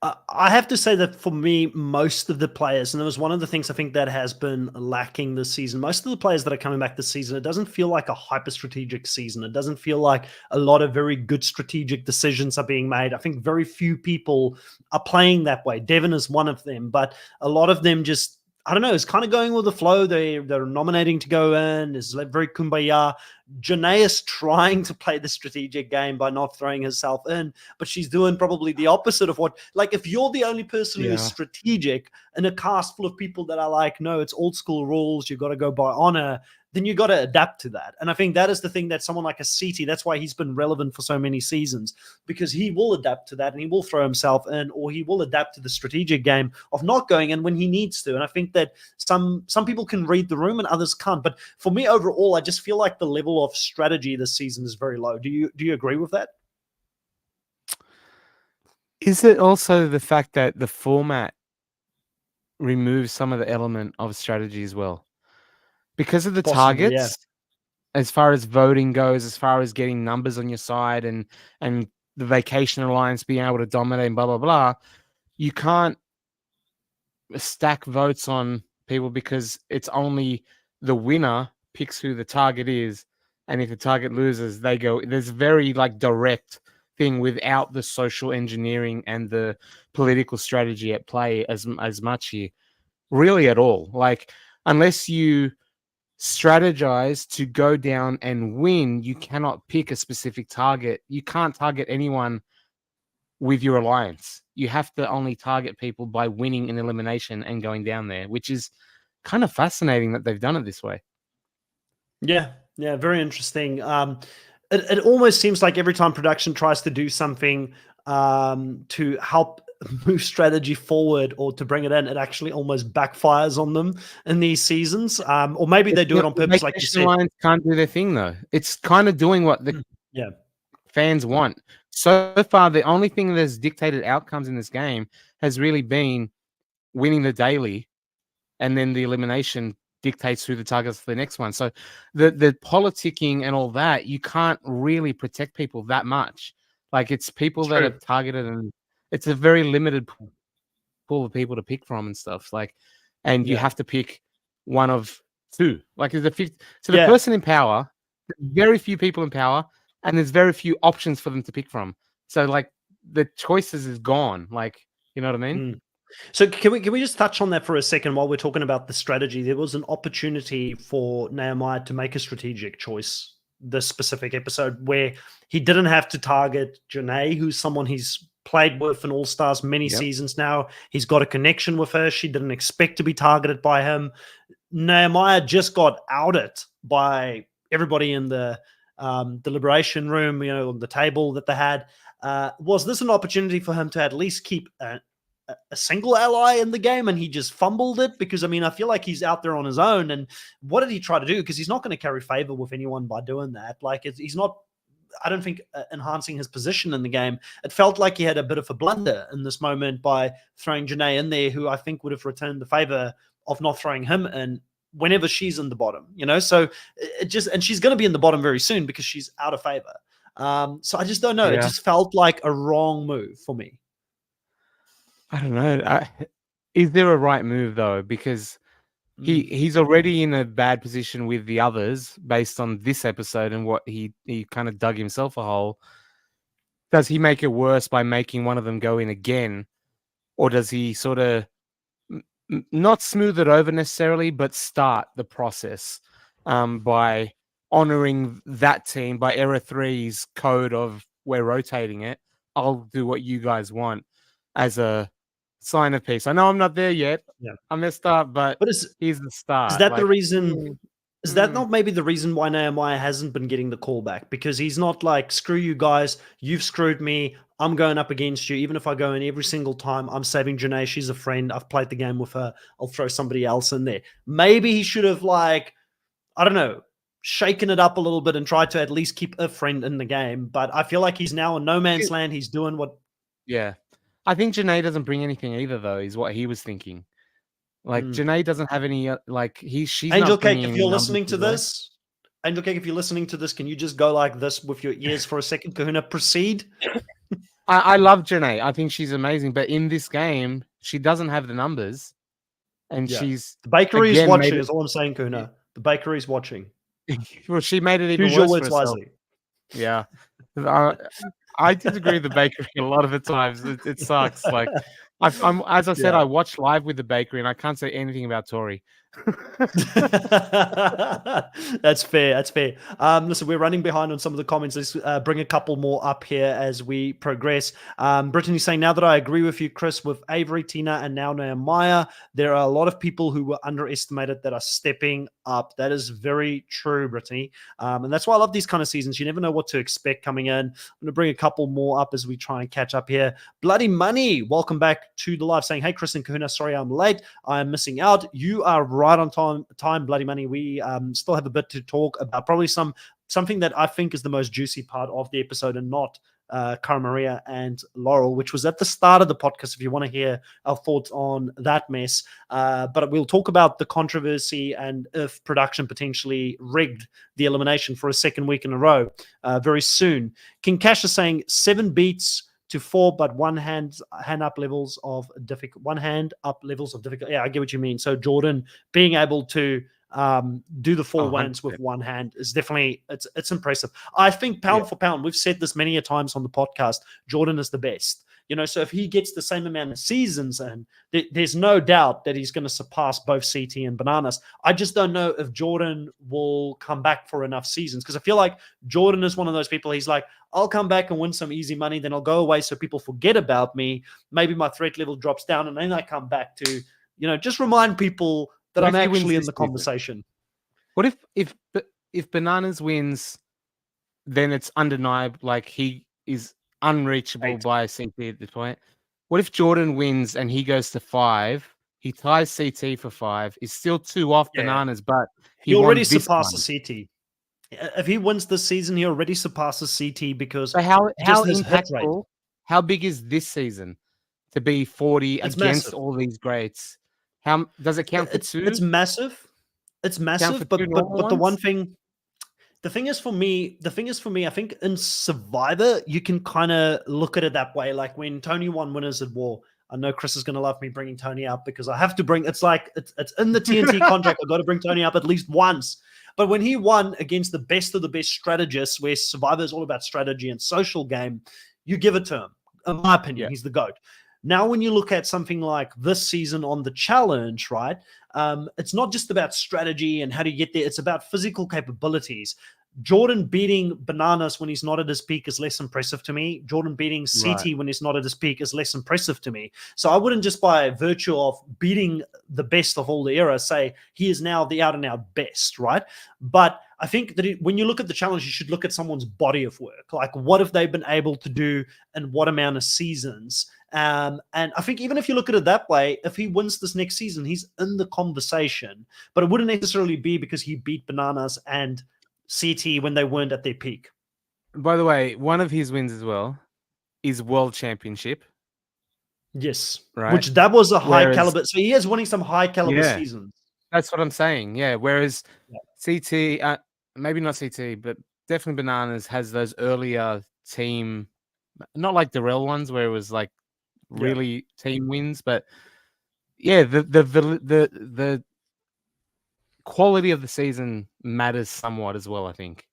I have to say that for me, most of the players, and it was one of the things I think that has been lacking this season, most of the players that are coming back this season, it doesn't feel like a hyper-strategic season. It doesn't feel like a lot of very good strategic decisions are being made. I think very few people are playing that way. Devin is one of them, but a lot of them just, I don't know, it's kind of going with the flow. They're nominating to go in. It's like very kumbaya. Janae is trying to play the strategic game by not throwing herself in, but she's doing probably the opposite of what, like, if you're the only person who is strategic in a cast full of people that are like, no, it's old school rules, you got to go by honor, then you got to adapt to that. And I think that is the thing that someone like a CT, that's why he's been relevant for so many seasons, because he will adapt to that and he will throw himself in, or he will adapt to the strategic game of not going in when he needs to. And I think that some people can read the room and others can't. But for me, overall, I just feel like the level of strategy this season is very low. Do you agree with that? Is it also the fact that the format removes some of the element of strategy as well? Because of the Possibly, targets, as far as voting goes, as far as getting numbers on your side and the Vacation Alliance being able to dominate and blah blah blah, you can't stack votes on people because it's only the winner picks who the target is, and if the target loses, they go. There's very like direct thing without the social engineering and the political strategy at play as much here, really at all. Like unless you strategize to go down and win, you cannot pick a specific target. You can't target anyone with your alliance. You have to only target people by winning an elimination and going down there, which is kind of fascinating that they've done it this way. Yeah, very interesting. It almost seems like every time production tries to do something to help move strategy forward or to bring it in, it actually almost backfires on them in these seasons. Or maybe they do it on purpose, like you said. Alliance can't do their thing though. It's kind of doing what the fans want. So far, the only thing that's dictated outcomes in this game has really been winning the daily, and then the elimination dictates who the targets for the next one. So the politicking and all that, you can't really protect people that much. Like it's people that are targeted, and it's a very limited pool of people to pick from and stuff. Like, and you have to pick one of two. Like there's the person in power, very few people in power, and there's very few options for them to pick from. So like the choices is gone. Like, you know what I mean? So can we just touch on that for a second while we're talking about the strategy? There was an opportunity for Nehemiah to make a strategic choice this specific episode where he didn't have to target Janae, who's someone he's played with in All-Stars many seasons now. He's got a connection with her. She didn't expect to be targeted by him. Nehemiah just got outed by everybody in the deliberation room, you know, on the table that they had. Was this an opportunity for him to at least keep a single ally in the game, and he just fumbled it? Because I mean, I feel like he's out there on his own, and what did he try to do? Because he's not going to carry favor with anyone by doing that. Like he's not, I don't think, enhancing his position in the game. It felt like he had a bit of a blunder in this moment by throwing Janae in there, who I think would have returned the favor of not throwing him in whenever she's in the bottom, you know? So it just, and she's going to be in the bottom very soon because she's out of favor. So I just don't know. It just felt like a wrong move for me. I don't know. Is there a right move though? Because he's already in a bad position with the others based on this episode and what he kind of dug himself a hole. Does he make it worse by making one of them go in again, or does he sort of not smooth it over necessarily, but start the process by honoring that team by Era 3's code of we're rotating it. I'll do what you guys want as a sign of peace. I know I'm not there yet. I messed up, but here's the start. Is that the reason? Is that not maybe the reason why Nehemiah hasn't been getting the call back? Because he's not like, screw you guys, you've screwed me, I'm going up against you. Even if I go in every single time, I'm saving Janae, she's a friend, I've played the game with her, I'll throw somebody else in there. Maybe he should have, like, I don't know, shaken it up a little bit and tried to at least keep a friend in the game. But I feel like he's now in no man's land. He's doing what... Yeah. I think Janae doesn't bring anything either, though, is what he was thinking. Like, Janae doesn't have any, like, she's Angel Cake, if you're listening to this, Angel Cake, if you're listening to this, can you just go like this with your ears for a second? Kahuna, proceed. I love Janae. I think she's amazing. But in this game, she doesn't have the numbers. And she's... The bakery is watching, is all I'm saying, Kahuna. The bakery is watching. Well, she made it even worse. Choose your words wisely. Yeah. I disagree with the bakery a lot of the times. It sucks. Like, I'm as I said, I watch live with the bakery, and I can't say anything about Tori. That's fair. That's fair. Listen, we're running behind on some of the comments. Let's bring a couple more up here as we progress. Brittany saying, now that I agree with you, Chris, with Avery, Tina, and now Nehemiah, there are a lot of people who were underestimated that are stepping up. That is very true, Brittany. And that's why I love these kind of seasons. You never know what to expect coming in. I'm going to bring a couple more up as we try and catch up here. Bloody Money, welcome back to the live, saying, hey, Chris and Kahuna, sorry I'm late. I'm missing out. You are right on time, Bloody Money. We still have a bit to talk about, probably something that I think is the most juicy part of the episode and not Cara Maria and Laurel, which was at the start of the podcast if you want to hear our thoughts on that mess. But we'll talk about the controversy and if production potentially rigged the elimination for a second week in a row very soon. King Cash is saying 7 beats to 4, but one hand up levels of difficult. Yeah, I get what you mean. So Jordan being able to do the 4 wins with one hand is definitely it's impressive. I think pound for pound, we've said this many a times on the podcast, Jordan is the best. So if he gets the same amount of seasons, and there's no doubt that he's going to surpass both CT and Bananas. I just don't know if Jordan will come back for enough seasons, because I feel like Jordan is one of those people. He's like, I'll come back and win some easy money, then I'll go away so people forget about me. Maybe my threat level drops down, and then I come back to, just remind people that I'm actually in the conversation. What if Bananas wins, then it's undeniable, like he is unreachable by CT at this point. What if Jordan wins and he goes to 5? He ties CT for 5. He's still 2 off Bananas, but he already surpasses CT. If he wins this season, he already surpasses CT because how impactful? How big is this season to be 40 against massive. All these greats? How does it count for 2? It's massive. It's massive, but the one thing. The thing is for me, I think in Survivor, you can kind of look at it that way. Like when Tony won Winners at War, I know Chris is going to love me bringing Tony up because I have to bring, it's like, it's in the TNT contract. I've got to bring Tony up at least once. But when he won against the best of the best strategists, where Survivor is all about strategy and social game, you give it to him. In my opinion, he's the GOAT. Now, when you look at something like this season on the challenge, right, it's not just about strategy and how do you get there. It's about physical capabilities. Jordan beating Bananas when he's not at his peak is less impressive to me. Jordan beating CT when he's not at his peak is less impressive to me. So I wouldn't just by virtue of beating the best of all the era say he is now the out-and-out best, right? But I think that when you look at the challenge, you should look at someone's body of work. Like, what have they been able to do in what amount of seasons? And I think even if you look at it that way, if he wins this next season, he's in the conversation. But it wouldn't necessarily be because he beat Bananas and CT when they weren't at their peak. By the way, one of his wins as well is World Championship. Yes. Right. Which that was a high caliber. So he is winning some high caliber seasons. That's what I'm saying. Yeah. Whereas CT, maybe not CT, but definitely Bananas has those earlier team, not like the Darrell ones where it was like really team wins, but the quality of the season matters somewhat as well, I think.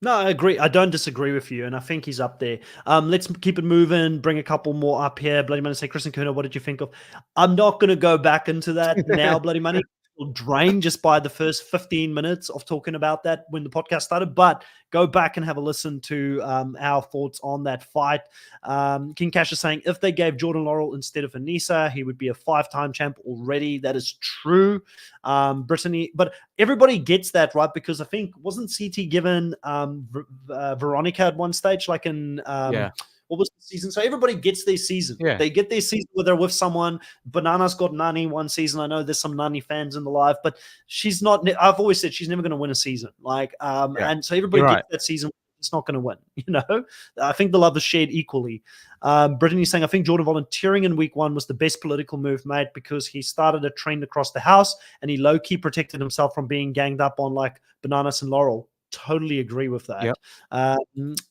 No, I agree. I don't disagree with you, and I think he's up there. Let's keep it moving. Bring a couple more up here. Bloody Money say, Chris and Kahuna, what did you think of? I'm not going to go back into that now. Bloody Money will drain just by the first 15 minutes of talking about that when the podcast started. But go back and have a listen to our thoughts on that fight. King Cash is saying if they gave Jordan Laurel instead of Anissa, he would be a 5-time champ already. That is true. Brittany, but everybody gets that, right? Because I think wasn't CT given Veronica at one stage, like in what was the season? So everybody gets their season. Yeah. They get their season where they're with someone. Bananas got Nani one season. I know there's some Nani fans in the live, but she's not. I've always said she's never going to win a season. Like, and so everybody gets that season. It's not going to win. I think the love is shared equally. Brittany's saying, I think Jordan volunteering in week 1 was the best political move made because he started a trend across the house and he low-key protected himself from being ganged up on like Bananas and Laurel. Totally agree with that.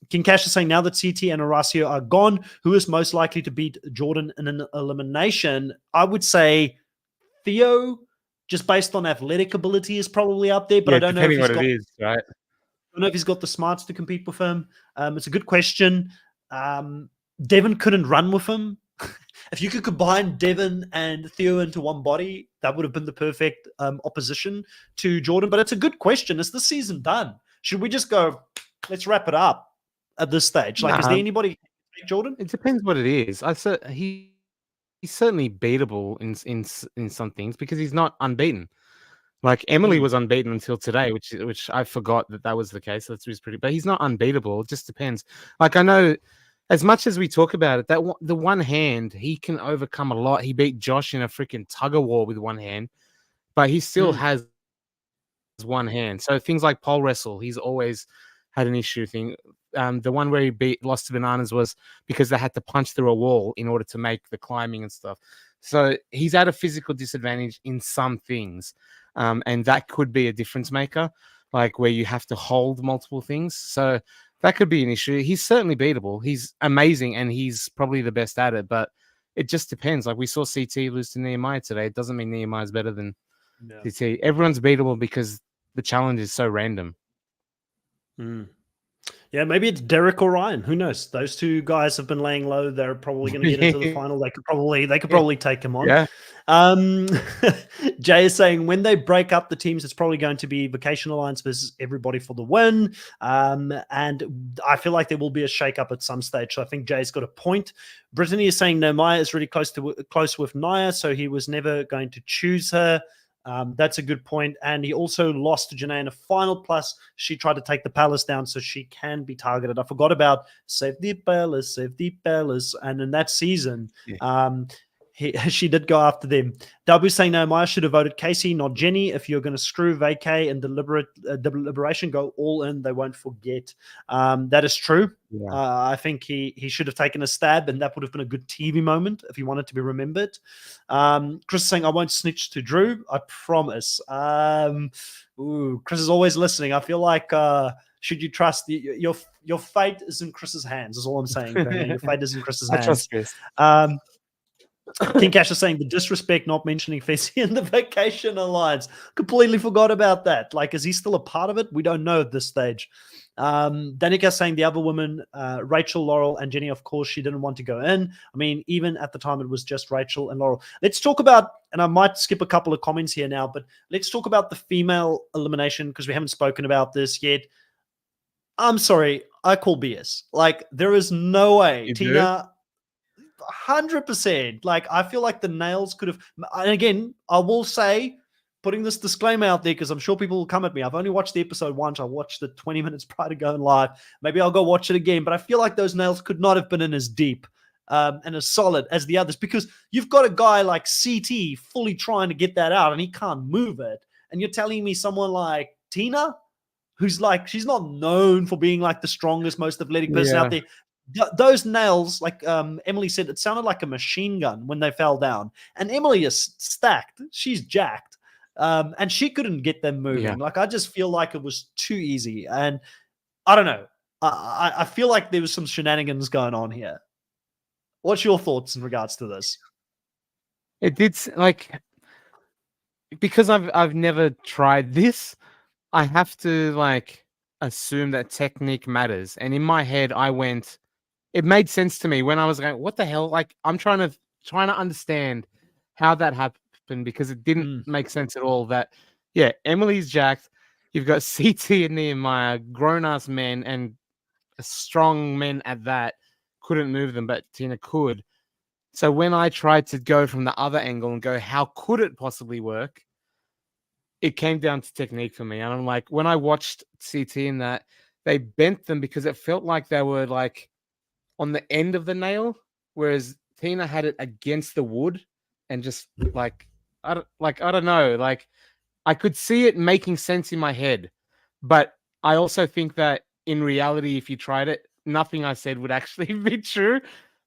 King Cash is saying now that CT and Horacio are gone, who is most likely to beat Jordan in an elimination? I would say Theo, just based on athletic ability, is probably up there, but I don't know if he's got, right? I don't know if he's got the smarts to compete with him. It's a good question. Devin couldn't run with him. If you could combine Devin and Theo into one body, that would have been the perfect opposition to Jordan. But it's a good question. Is the season done? Should we just go, let's wrap it up at this stage? Like, is there anybody Jordan? It depends what it is. He's certainly beatable in some things because he's not unbeaten. Like Emily was unbeaten until today, which I forgot that was the case. That's pretty, but he's not unbeatable. It just depends. Like I know, as much as we talk about it, that the one hand he can overcome a lot. He beat Josh in a freaking tug of war with one hand, but he still has one hand. So things like pole wrestle, he's always had an issue the one where he lost to Bananas was because they had to punch through a wall in order to make the climbing and stuff. So he's at a physical disadvantage in some things, and that could be a difference maker, like where you have to hold multiple things. So that could be an issue. He's certainly beatable. He's amazing, and he's probably the best at it. But it just depends. Like we saw CT lose to Nehemiah today. It doesn't mean Nehemiah's better than CT. Everyone's beatable because the challenge is so random. Yeah, maybe it's Derek or Ryan. Who knows? Those two guys have been laying low. They're probably going to get into the final. They could probably take him on. Yeah. Jay is saying when they break up the teams, it's probably going to be Vacation Alliance versus everybody for the win. And I feel like there will be a shake-up at some stage. So I think Jay's got a point. Brittany is saying Nehemiah is really close with Naya, so he was never going to choose her. That's a good point. And he also lost to Janae in a final. Plus, she tried to take the palace down, so she can be targeted. I forgot about save the palace. And in that season, she did go after them. W saying Nehemiah should have voted Casey, not Jenny. If you're going to screw vacay and deliberation, go all in. They won't forget. That is true. Yeah. I think he should have taken a stab, and that would have been a good TV moment if he wanted to be remembered. Chris is saying, I won't snitch to Drew. I promise. Chris is always listening. I feel like should you trust your fate is in Chris's hands, is all I'm saying. Your fate is in Chris's hands. I trust Chris. King Cash is saying the disrespect not mentioning Fessy in the Vacation Alliance. Completely forgot about that. Like, is he still a part of it? We don't know at this stage. Danica saying the other women, Rachel, Laurel, and Jenny, of course, she didn't want to go in. I mean, even at the time, it was just Rachel and Laurel. Let's talk about, and I might skip a couple of comments here now, but let's talk about the female elimination because we haven't spoken about this yet. I'm sorry, I call BS. Like, there is no way Tina... 100%. Like, I feel like the nails could have, and again, I will say, putting this disclaimer out there because I'm sure people will come at me. I've only watched the episode once. I watched it 20 minutes prior to going live. Maybe I'll go watch it again, but I feel like those nails could not have been in as deep and as solid as the others because you've got a guy like CT fully trying to get that out and he can't move it. And you're telling me someone like Tina, who's like, she's not known for being like the strongest, most athletic person out there. Those nails, like Emily said, it sounded like a machine gun when they fell down. And Emily is stacked. She's jacked. And she couldn't get them moving. Yeah. Like, I just feel like it was too easy. And I don't know. I feel like there was some shenanigans going on here. What's your thoughts in regards to this? It did, like, because I've never tried this, I have to, like, assume that technique matters. And in my head, I went... It made sense to me when I was going, what the hell? Like, I'm trying to understand how that happened because it didn't make sense at all. That, yeah, Emily's jacked. You've got CT and Nehemiah, grown-ass men and strong men at that, couldn't move them, but Tina could. So when I tried to go from the other angle and go, how could it possibly work? It came down to technique for me. And I'm like, when I watched CT in that, they bent them because it felt like they were like on the end of the nail, whereas Tina had it against the wood and just like I don't know, like I could see it making sense in my head, but I also think that in reality, if you tried it, nothing I said would actually be true.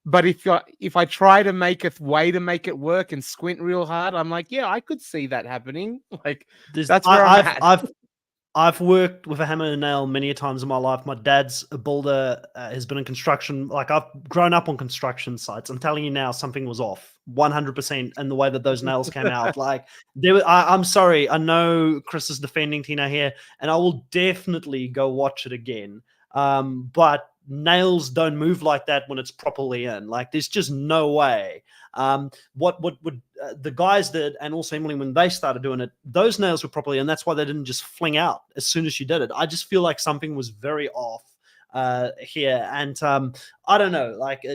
But if I try to make a way to make it work and squint real hard, I'm like, yeah, I could see that happening. Like that's where I've worked with a hammer and nail many times in my life. My dad's a builder, has been in construction. Like, I've grown up on construction sites. I'm telling you now, something was off 100% in the way that those nails came out. Like, I'm sorry. I know Chris is defending Tina here, and I will definitely go watch it again. But nails don't move like that when it's properly in. Like, there's just no way. What the guys did, and also Emily, when they started doing it, those nails were properly, and that's why they didn't just fling out as soon as she did it. I just feel like something was very off here, and I don't know. Like,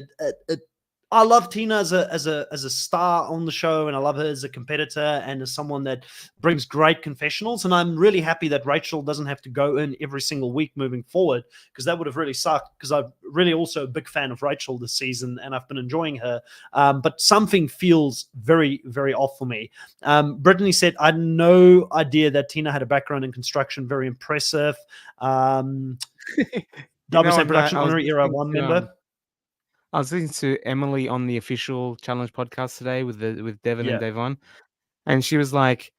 I love Tina as a star on the show, and I love her as a competitor and as someone that brings great confessionals. And I'm really happy that Rachel doesn't have to go in every single week moving forward, because that would have really sucked, because I'm really also a big fan of Rachel this season and I've been enjoying her. But something feels very, very off for me. Brittany said, I had no idea that Tina had a background in construction. Very impressive. Double same on that, production owner, era one member. I was listening to Emily on the official challenge podcast today with Devin and Yeah. Devon, and she was like,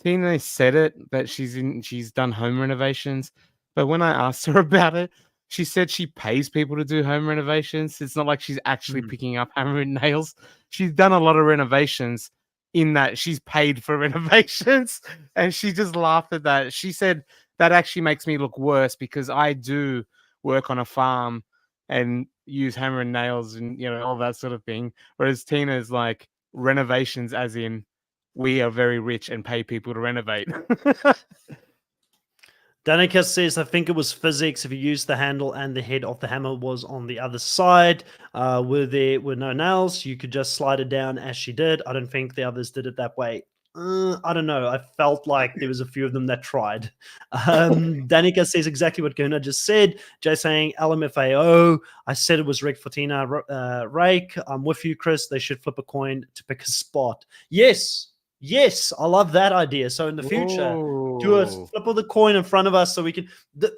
Tina said it that she's done home renovations, but when I asked her about it, she said she pays people to do home renovations. It's not like she's actually picking up hammer and nails. She's done a lot of renovations in that she's paid for renovations, and she just laughed at that. She said that actually makes me look worse because I do work on a farm and use hammer and nails and all that sort of thing. Whereas Tina is like renovations as in we are very rich and pay people to renovate. Danica says, I think it was physics. If you use the handle and the head of the hammer was on the other side, where there were no nails, you could just slide it down as she did. I don't think the others did it that way. I don't know. I felt like there was a few of them that tried. Danica says exactly what Kahuna just said. Jay saying LMFAO. I said it was rigged for Tina. Rake, I'm with you, Chris. They should flip a coin to pick a spot. Yes, I love that idea. So in the future, do a flip of the coin in front of us so we can.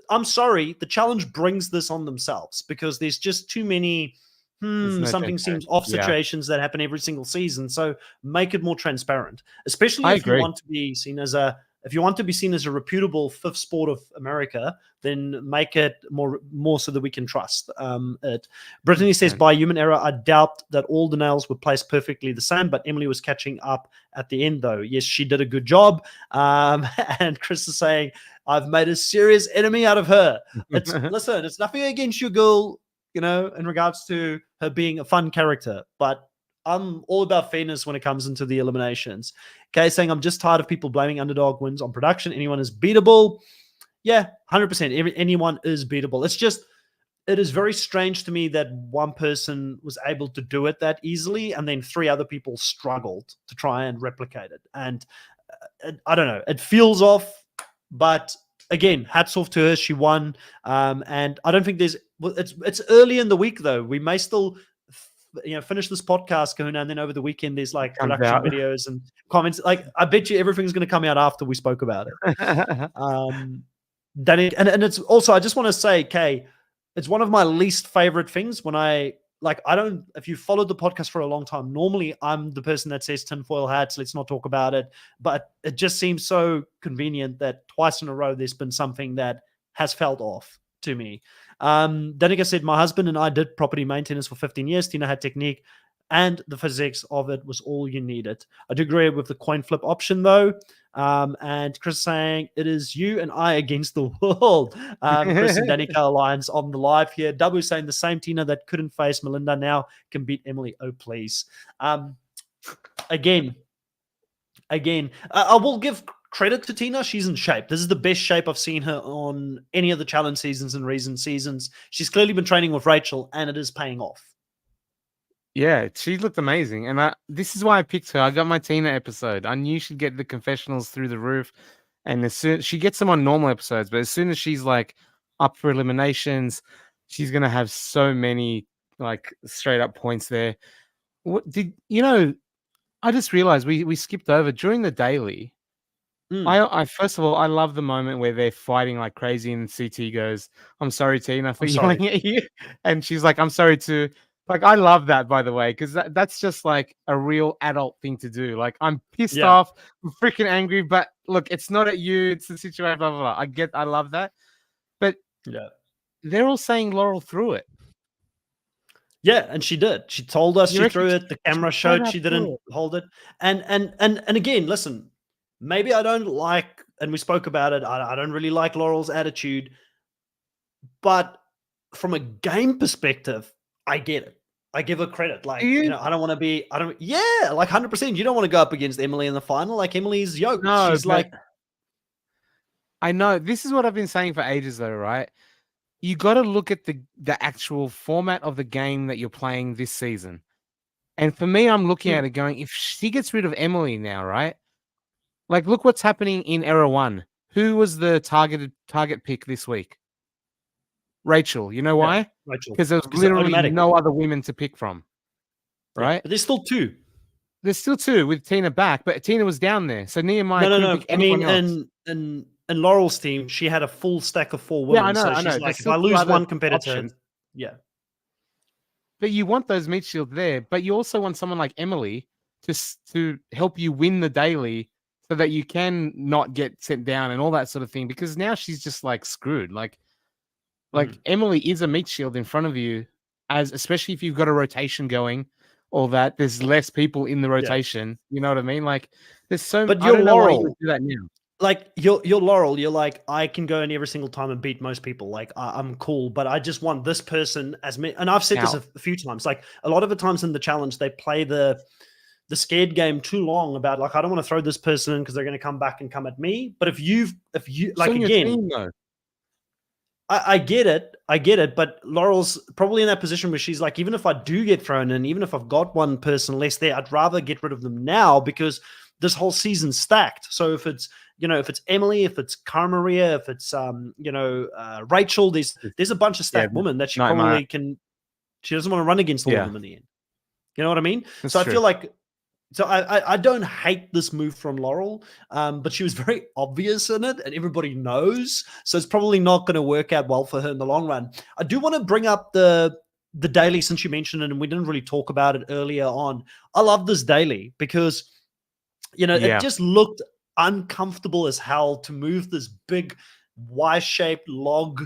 I'm sorry, the challenge brings this on themselves because there's just too many. Something seems off situations that happen every single season. So make it more transparent, especially if you want to be seen as a reputable fifth sport of America, then make it more so that we can trust it. Brittany says, by human error, I doubt that all the nails were placed perfectly the same, but Emily was catching up at the end, though. Yes, she did a good job. And Chris is saying, I've made a serious enemy out of her. Listen, it's nothing against your girl, in regards to her being a fun character, but I'm all about fairness when it comes into the eliminations. Okay, saying I'm just tired of people blaming underdog wins on production. Anyone is beatable. Yeah, 100%. Anyone is beatable. It is very strange to me that one person was able to do it that easily and then 3 other people struggled to try and replicate it. And I don't know. It feels off, but again, hats off to her. She won. And I don't think it's early in the week though. We may still finish this podcast, Kahuna, and then over the weekend there's like production videos and comments. Like I bet you everything's going to come out after we spoke about it. And it's also, I just want to say, Kay, it's one of my least favorite things when if you followed the podcast for a long time, normally I'm the person that says tinfoil hats, let's not talk about it. But it just seems so convenient that twice in a row there's been something that has felt off to me. Danica said, my husband and I did property maintenance for 15 years. Tina had technique and the physics of it was all you needed. I do agree with the coin flip option though. And Chris saying, it is you and I against the world. Chris and Danica alliance on the live here. Dabu saying the same Tina that couldn't face Melinda now can beat Emily. Oh, please. Again, I will give credit to Tina. She's in shape. This is the best shape I've seen her on any of the challenge seasons and recent seasons. She's clearly been training with Rachel and it is paying off. Yeah, she looked amazing. And this is why I picked her. I got my Tina episode. I knew she'd get the confessionals through the roof. And as soon she gets them on normal episodes, but as soon as she's like up for eliminations, she's gonna have so many like straight up points there. What did I just realized we skipped over during the daily. I first of all, I love the moment where they're fighting like crazy and CT goes, I'm sorry, Tina, for yelling at you. And she's like, I'm sorry too. Like, I love that, by the way, because that's just like a real adult thing to do. Like, I'm pissed off, I'm freaking angry, but look, it's not at you, it's the situation, blah, blah, blah. I love that. But they're all saying Laurel threw it. Yeah, and she did. She told us she threw it. The camera showed she didn't hold it. And again, listen, maybe I don't like, and we spoke about it, I don't really like Laurel's attitude, but from a game perspective, I get it. I give her credit. Like, I don't want to be, like 100%. You don't want to go up against Emily in the final. Like, Emily's yoked. No, she's like. I know. This is what I've been saying for ages, though, right? You got to look at the actual format of the game that you're playing this season. And for me, I'm looking at it going, if she gets rid of Emily now, right? Like, look what's happening in Era 1. Who was the target pick this week? Rachel. You know why? Rachel. Because there was literally no other women to pick from. Right? But there's still 2. There's still 2 with Tina back, but Tina was down there. So Nehemiah couldn't pick anyone else. And in Laurel's team, she had a full stack of 4 Yeah, women. So I know. she's like, There's if I still 2 lose other one competitor, options. yeah. But you want those meat shields there, but you also want someone like Emily to help you win the daily so that you can not get sent down and all that sort of thing. Because now she's just like screwed. Like Emily is a meat shield in front of you, as especially if you've got a rotation going, or that there's less people in the Yeah. rotation. You know what I mean? Like there's so. But I you're don't know why you would Laurel. do that now. Like you're Laurel, you're like, I can go in every single time and beat most people. Like I'm cool, but I just want this person as me. And I've said this Now- a few times. Like a lot of the times in the challenge, they play the scared game too long about like, I don't want to throw this person in because they're going to come back and come at me. But if you It's like on your again, team, though. I get it, but Laurel's probably in that position where she's like, even if I do get thrown in, even if I've got one person less there, I'd rather get rid of them now because this whole season's stacked. So if it's Emily, if it's Cara Maria, if it's Rachel, there's a bunch of stacked women that she Nehemiah. probably can. She doesn't want to run against all of them in the end. You know what I mean? That's so true. I feel like. So I don't hate this move from Laurel, but she was very obvious in it, and everybody knows. So it's probably not going to work out well for her in the long run. I do want to bring up the daily since you mentioned it, and we didn't really talk about it earlier on. I love this daily because it just looked uncomfortable as hell to move this big Y-shaped log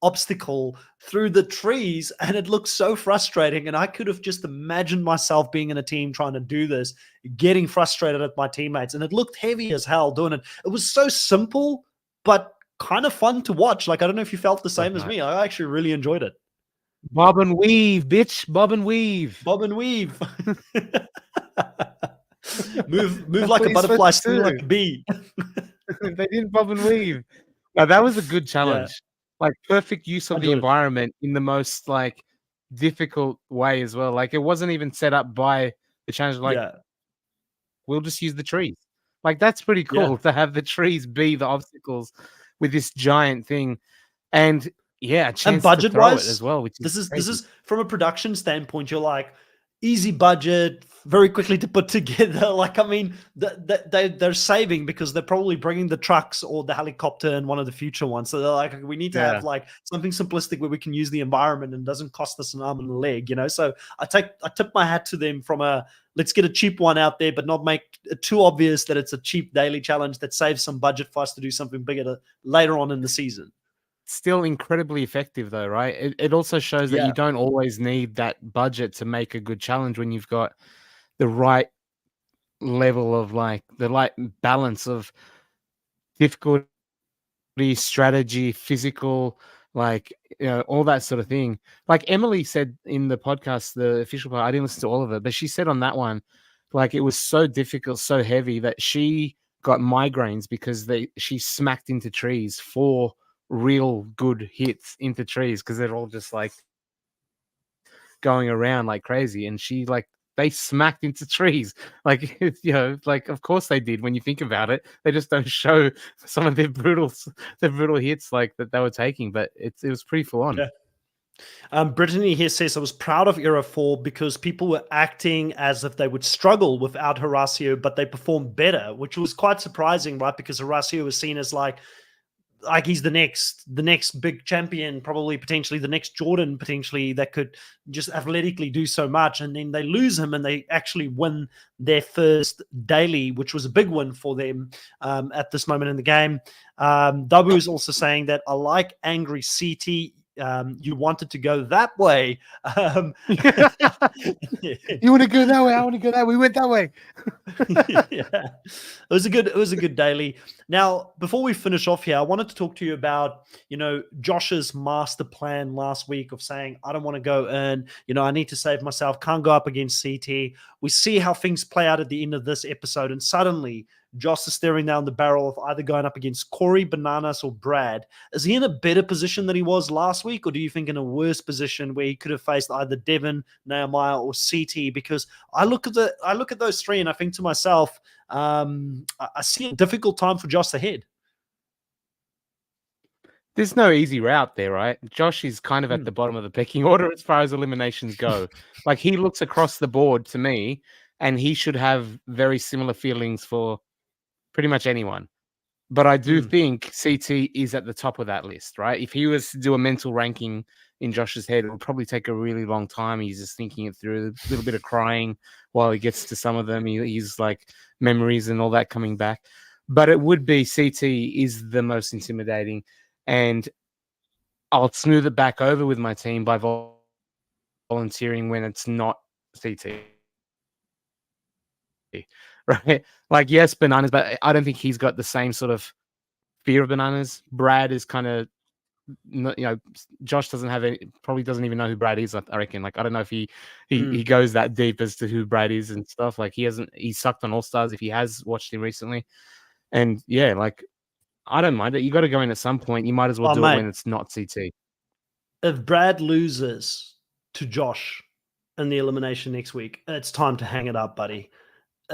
obstacle through the trees, and it looked so frustrating. And I could have just imagined myself being in a team trying to do this, getting frustrated at my teammates, and it looked heavy as hell doing it. It was so simple but kind of fun to watch. Like, I don't know if you felt the same as me. I actually really enjoyed it. Bob and weave, bitch. Bob and weave. Move like a butterfly, sting like a bee. They didn't bob and weave. Now that was a good challenge. Yeah. Like perfect use of the environment in the most like difficult way as well. Like it wasn't even set up by the challenge. Like we'll just use the trees. Like that's pretty cool to have the trees be the obstacles with this giant thing. And yeah, and budget wise as well. Which this is from a production standpoint. You're like easy budget, very quickly to put together. Like, I mean, they're saving because they're probably bringing the trucks or the helicopter in one of the future ones. So they're like, we need to have like something simplistic where we can use the environment and doesn't cost us an arm and a leg, So I tip my hat to them from a let's get a cheap one out there, but not make it too obvious that it's a cheap daily challenge that saves some budget for us to do something bigger later on in the season. Still incredibly effective though, right? It also shows that you don't always need that budget to make a good challenge when you've got the right level of like the right balance of difficulty, strategy, physical, like all that sort of thing. Like Emily said in the podcast, the official part, I didn't listen to all of it, but she said on that one, like it was so difficult, so heavy that she got migraines because she smacked into trees for real good hits into trees because they're all just like going around like crazy, and she like they smacked into trees like like of course they did. When you think about it, they just don't show some of their brutal hits like that they were taking, but it was pretty full on. Brittany here says, I was proud of Era 4 because people were acting as if they would struggle without Horacio, but they performed better, which was quite surprising, right? Because Horacio was seen as like he's the next big champion, probably potentially the next Jordan, potentially that could just athletically do so much. And then they lose him and they actually win their first daily, which was a big win for them at this moment in the game. Dabu is also saying that I like angry CT. You wanted to go that way. You want to go that way? I want to go that way. We went that way. It was a good daily. Now, before we finish off here, I wanted to talk to you about, Josh's master plan last week of saying, I don't want to go in, I need to save myself, can't go up against CT. We see how things play out at the end of this episode, and suddenly Josh is staring down the barrel of either going up against Corey, Bananas, or Brad. Is he in a better position than he was last week, or do you think in a worse position where he could have faced either Devin, Nehemiah, or CT? Because I look at those three and I think to myself, I see a difficult time for Josh ahead. There's no easy route there, right? Josh is kind of at the bottom of the pecking order as far as eliminations go. Like he looks across the board to me, and he should have very similar feelings for pretty much anyone. But I do think CT is at the top of that list, right? If he was to do a mental ranking in Josh's head, it would probably take a really long time. He's just thinking it through, a little bit of crying while he gets to some of them. He's like memories and all that coming back. But it would be CT is the most intimidating. And I'll smooth it back over with my team by volunteering when it's not CT. Right? Like, yes, Bananas, but I don't think he's got the same sort of fear of Bananas. Brad is kind of, Josh doesn't have any, probably doesn't even know who Brad is. I reckon. Like, I don't know if he goes that deep as to who Brad is and stuff. Like, he sucked on All Stars if he has watched him recently. And yeah, like, I don't mind it. You got to go in at some point. You might as well do it when it's not CT. If Brad loses to Josh in the elimination next week, it's time to hang it up, buddy.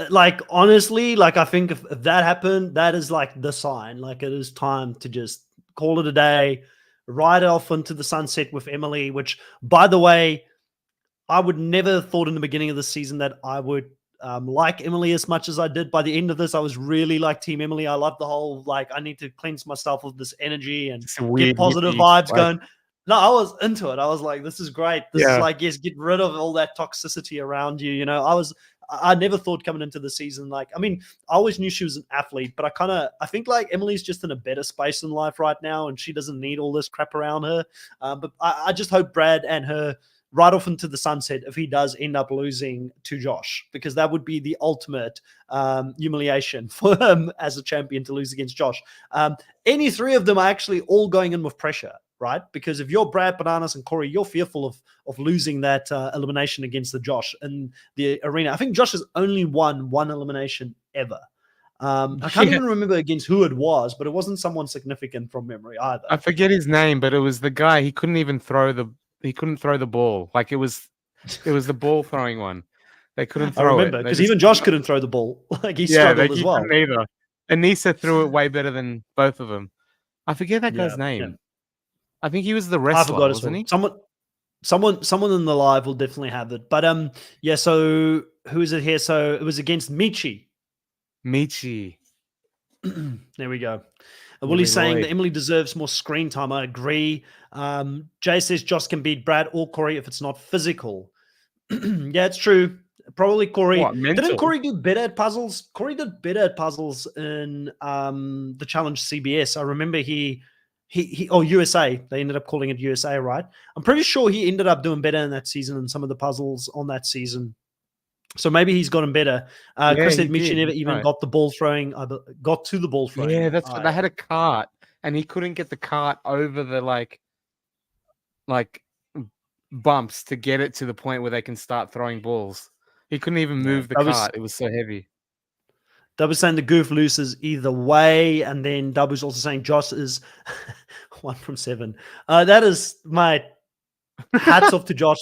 Like, honestly, like, I think if that happened, that is like the sign. Like, it is time to just call it a day, ride off into the sunset with Emily, which, by the way, I would never have thought in the beginning of the season that I would like Emily as much as I did. By the end of this, I was really like Team Emily. I love the whole, like, I need to cleanse myself of this energy and get positive vibes going. No, I was into it. I was like, this is great. This is like, yes, get rid of all that toxicity around you. You know, I never thought coming into the season, like, I mean, I always knew she was an athlete, but I think like Emily's just in a better space in life right now and she doesn't need all this crap around her. But I just hope Brad and her ride off into the sunset if he does end up losing to Josh, because that would be the ultimate humiliation for him as a champion to lose against Josh. Any three of them are actually all going in with pressure, right? Because if you're Brad, Bananas, and Corey, you're fearful of losing that elimination against the Josh in the arena. I think Josh has only won one elimination ever. I can't even remember against who it was, but it wasn't someone significant from memory either. I forget his name, but it was the guy. He couldn't even throw the ball. Like, it was the ball throwing one. They couldn't throw it. I remember, because even Josh couldn't throw the ball. Like, he struggled as well. Neither. Anissa threw it way better than both of them. I forget that guy's name. Yeah. I think he was the wrestler, wasn't he? Someone in the live will definitely have it. But yeah, so who is it here? So it was against Michi. There we go. Willie's saying that Emily deserves more screen time. I agree. Jay says Josh can beat Brad or Corey if it's not physical. Yeah, it's true. Probably Corey. Didn't Corey do better at puzzles? Corey did better at puzzles in the Challenge CBS. I remember USA. They ended up calling it USA, right? I'm pretty sure he ended up doing better in that season than some of the puzzles on that season. So maybe he's gotten better. Chris said Michi never even got the ball throwing. Got to the ball throwing. Yeah, that's they had a cart, and he couldn't get the cart over the like bumps to get it to the point where they can start throwing balls. He couldn't even move the cart. It was so heavy. Dub was saying the goof loses either way, and then Dub was also saying Josh is 1 from 7. That is my hats off to Josh.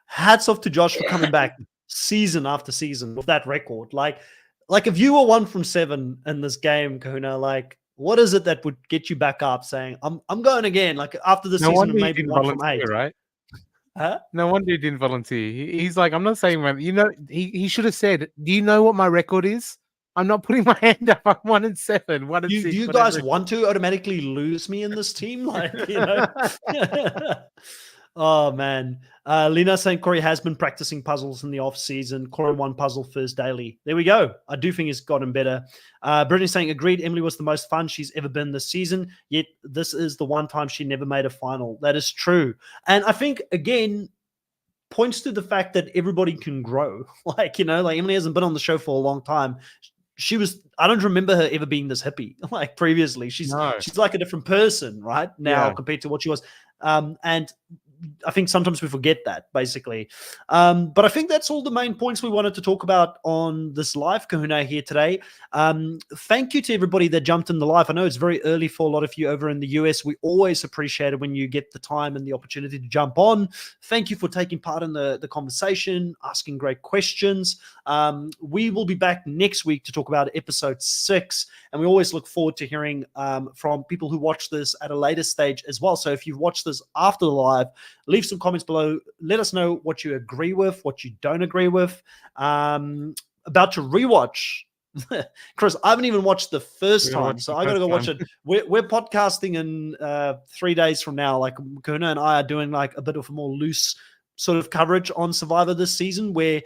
Hats off to Josh for coming back season after season with that record. Like if you were 1 from 7 in this game, Kahuna, like, what is it that would get you back up saying, I'm going again? Like, after the season of maybe 1 from 8, right? Huh? No wonder he didn't volunteer. He's like, I'm not saying, he should have said, do you know what my record is? I'm not putting my hand up. I'm 1 and 7. 1 and 6. Do you guys want to automatically lose me in this team? Like, you know. Oh, man. Lena saying Corey has been practicing puzzles in the off season. Corey won puzzle first daily. There we go. I do think he's gotten better. Brittany saying agreed. Emily was the most fun she's ever been this season. Yet this is the one time she never made a final. That is true. And I think, again, points to the fact that everybody can grow. Like, Emily hasn't been on the show for a long time. I don't remember her ever being this hippie like previously. She's like a different person right now compared to what she was. And I think sometimes we forget that, basically. But I think that's all the main points we wanted to talk about on this live Kahuna here today. Thank you to everybody that jumped in the live. I know it's very early for a lot of you over in the US. We always appreciate it when you get the time and the opportunity to jump on. Thank you for taking part in the conversation, asking great questions. We will be back next week to talk about episode 6. And we always look forward to hearing from people who watch this at a later stage as well. So if you've watched this after the live, leave some comments below. Let us know what you agree with, what you don't agree with. About to rewatch Chris, I haven't even watched the first We're gonna time, watch so the I got to first go watch time. it. We're podcasting in 3 days from now. Like Kahuna and I are doing like a bit of a more loose sort of coverage on Survivor this season, where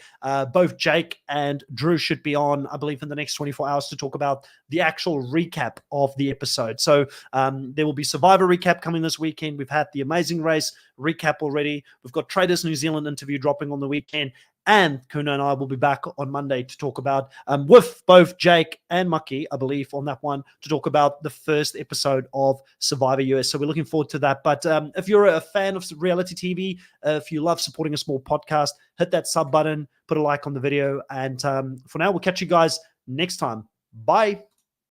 both Jake and Drew should be on, I believe, in the next 24 hours to talk about the actual recap of the episode. So there will be Survivor recap coming this weekend. We've had the Amazing Race recap already. We've got Traders New Zealand interview dropping on the weekend. And Kuna and I will be back on Monday to talk about, with both Jake and Maki, I believe, on that one, to talk about the first episode of Survivor US. So we're looking forward to that. But if you're a fan of reality TV, if you love supporting a small podcast, hit that sub button, put a like on the video. And for now, we'll catch you guys next time. Bye.